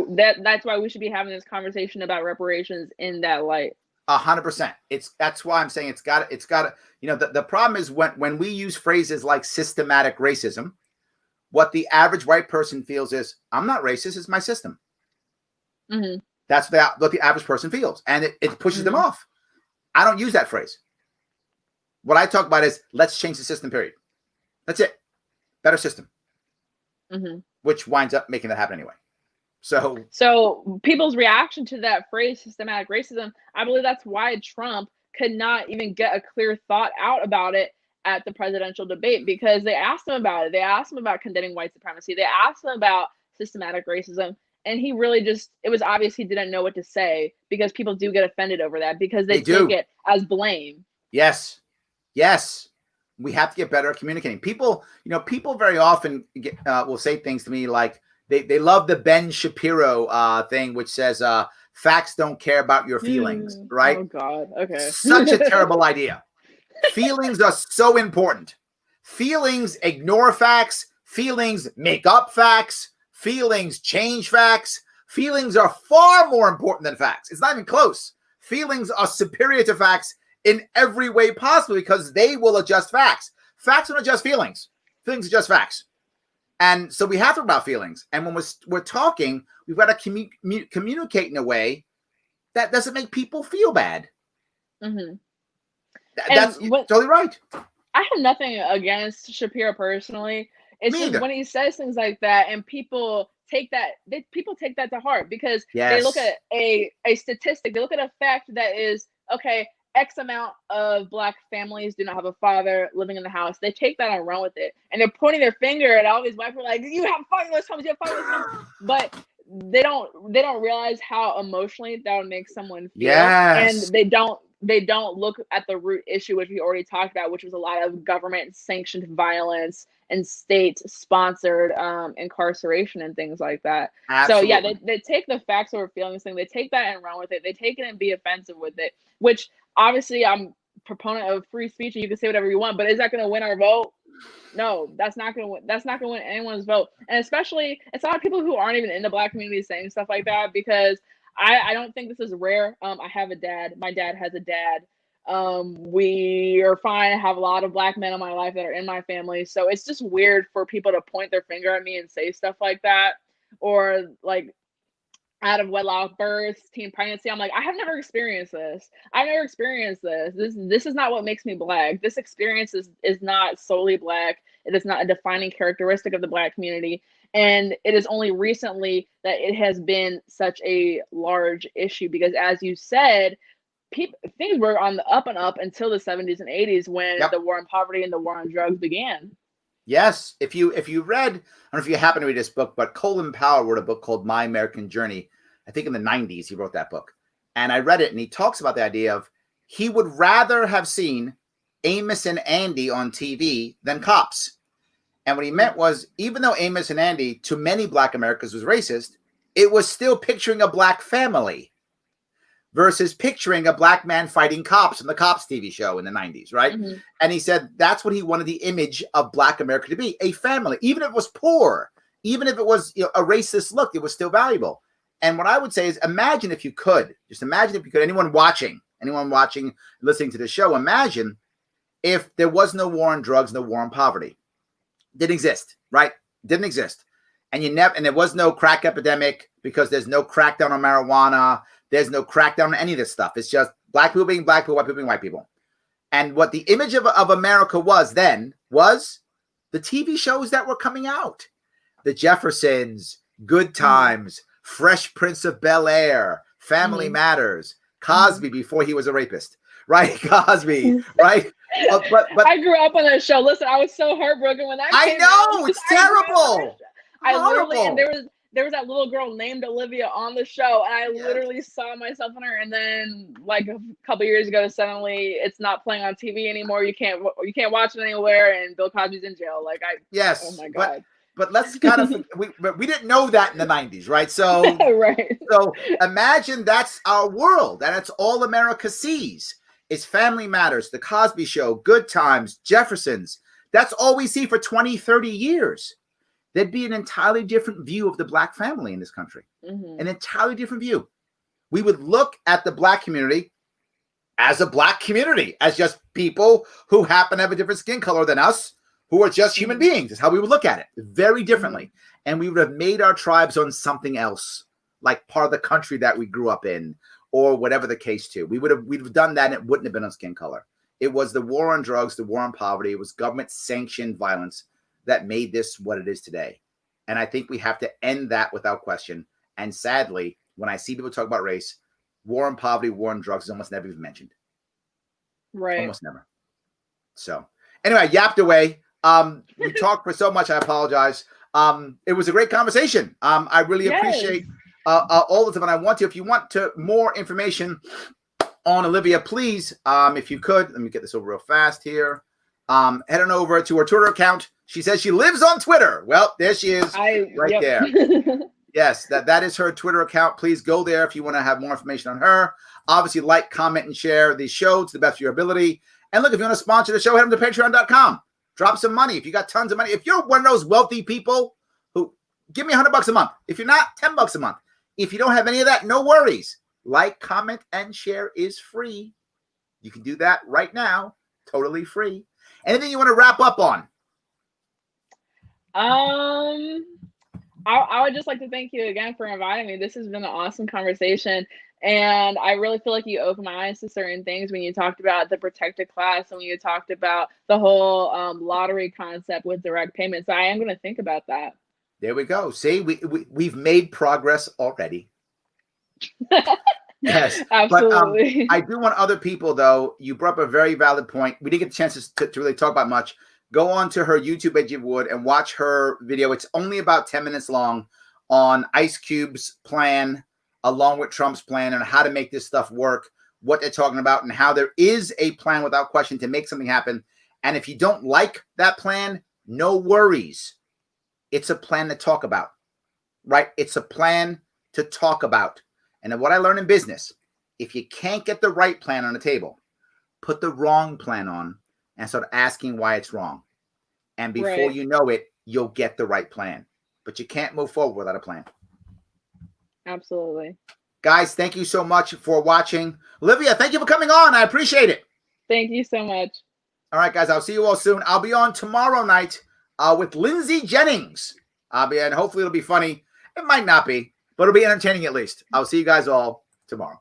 we should be having this conversation about reparations in that light. 100%. That's why I'm saying it's got to, the problem is when we use phrases like systematic racism, what the average white person feels is, I'm not racist, it's my system. That's what the average person feels. And it pushes them off. I don't use that phrase. What I talk about is, let's change the system, period. That's it. Better system. Which winds up making that happen anyway. So people's reaction to that phrase, systematic racism, I believe that's why Trump could not even get a clear thought out about it at the presidential debate, because they asked him about it. They asked him about condemning white supremacy. They asked him about systematic racism. And he really it was obvious he didn't know what to say, because people do get offended over that because they take it as blame. Yes. We have to get better at communicating. People very often will say things to me like, They love the Ben Shapiro thing, which says facts don't care about your feelings, right? Oh, God. Okay. Such a terrible idea. Feelings are so important. Feelings ignore facts. Feelings make up facts. Feelings change facts. Feelings are far more important than facts. It's not even close. Feelings are superior to facts in every way possible because they will adjust facts. Facts don't adjust feelings. Feelings adjust facts. And so we have to talk about feelings. And when we're talking, we've got to communicate in a way that doesn't make people feel bad. That's totally right. I have nothing against Shapiro personally. It's just when he says things like that and people take that, people take that to heart, because they Yes. look at a statistic, they look at a fact that is, okay, X amount of Black families do not have a father living in the house. They take that and run with it, and they're pointing their finger at all these white people, like, you have fatherless homes, you have fatherless homes. But they don't realize how emotionally that would make someone feel. Yes. And they don't look at the root issue, which we already talked about, which was a lot of government sanctioned violence and state sponsored incarceration and things like that. Absolutely. So yeah, they take the facts over feelings thing, they take that and run with it, they take it and be offensive with it, which obviously I'm proponent of free speech and you can say whatever you want, but is that going to win our vote? No, that's not going to win anyone's vote. And especially, it's a lot of people who aren't even in the Black community saying stuff like that, because I don't think this is rare. I have a dad. My dad has a dad. We are fine. I have a lot of Black men in my life that are in my family. So it's just weird for people to point their finger at me and say stuff like that, or like out of wedlock births, teen pregnancy. I'm like, I have never experienced this. I've never experienced this. This is not what makes me Black. This experience is not solely Black. It is not a defining characteristic of the Black community. And it is only recently that it has been such a large issue, because as you said, things were on the up and up until the 70s and 80s, when the war on poverty and the war on drugs began. Yes. If you read, I don't know if you happen to read this book, but Colin Powell wrote a book called My American Journey. I think in the 90s, he wrote that book. And I read it, and he talks about the idea of he would rather have seen Amos and Andy on TV than cops. And what he meant was, even though Amos and Andy, to many Black Americans, was racist, it was still picturing a Black family versus picturing a Black man fighting cops in the Cops TV show in the 90s, right? Mm-hmm. And he said that's what he wanted the image of Black America to be, a family. Even if it was poor, even if it was a racist look, it was still valuable. And what I would say is, imagine if you could, anyone watching, listening to the show, imagine if there was no war on drugs, no war on poverty. Didn't exist, right? Didn't exist. And there was no crack epidemic, because there's no crackdown on marijuana. There's no crackdown on any of this stuff. It's just Black people being Black people, white people being white people. And what the image of America was then was the TV shows that were coming out. The Jeffersons, Good Times, Fresh Prince of Bel-Air, Family Matters, Cosby before he was a rapist, right? Cosby, right? But I grew up on that show. Listen, I was so heartbroken when that came out. It's terrible. I literally, and there was that little girl named Olivia on the show, and I literally saw myself in her. And then, like a couple years ago, suddenly it's not playing on TV anymore. You can't watch it anywhere, and Bill Cosby's in jail. Oh my God. But let's kind of we didn't know that in the 90s, right? So right. So imagine that's our world, and it's all America sees. It's Family Matters, The Cosby Show, Good Times, Jeffersons. That's all we see for 20, 30 years. There'd be an entirely different view of the Black family in this country. Mm-hmm. An entirely different view. We would look at the Black community as a Black community, as just people who happen to have a different skin color than us, who are just human beings. Is how we would look at it, very differently. And we would have made our tribes on something else, like part of the country that we grew up in, or whatever the case too. We'd have done that, and it wouldn't have been on skin color. It was the war on drugs, the war on poverty. It was government sanctioned violence that made this what it is today. And I think we have to end that without question. And sadly, when I see people talk about race, war on poverty, war on drugs is almost never even mentioned. Right. Almost never. So anyway, I yapped away. We talked for so much. I apologize. It was a great conversation. I really appreciate all the time. And I want to, if you want more information on Olivia, please, if you could, let me get this over real fast here. Head on over to her Twitter account. She says she lives on Twitter. Well, there she is, there. Yes, that is her Twitter account. Please go there if you want to have more information on her. Obviously, like, comment, and share the show to the best of your ability. And look, if you want to sponsor the show, head on to patreon.com. Drop some money. If you got tons of money. If you're one of those wealthy people who give me $100 a month. If you're not, $10 a month. If you don't have any of that, no worries. Like, comment, and share is free. You can do that right now. Totally free. Anything you want to wrap up on? I would just like to thank you again for inviting me. This has been an awesome conversation. And I really feel like you opened my eyes to certain things when you talked about the protected class and when you talked about the whole lottery concept with direct payments. So I am going to think about that. There we go. See, we've made progress already. Yes, Absolutely. But I do want other people, though. You brought up a very valid point. We didn't get the chances to really talk about much. Go on to her YouTube page, if you would, and watch her video. It's only about 10 minutes long on Ice Cube's plan, along with Trump's plan, and how to make this stuff work, what they're talking about, and how there is a plan without question to make something happen. And if you don't like that plan, no worries. It's a plan to talk about, right? It's a plan to talk about. And what I learned in business, if you can't get the right plan on the table, put the wrong plan on and start asking why it's wrong. And before you know it, you'll get the right plan. But you can't move forward without a plan. Absolutely. Guys, thank you so much for watching. Olivia, thank you for coming on. I appreciate it. Thank you so much. All right, guys, I'll see you all soon. I'll be on tomorrow night with Lindsay Jennings. And hopefully it'll be funny. It might not be, but it'll be entertaining at least. I'll see you guys all tomorrow.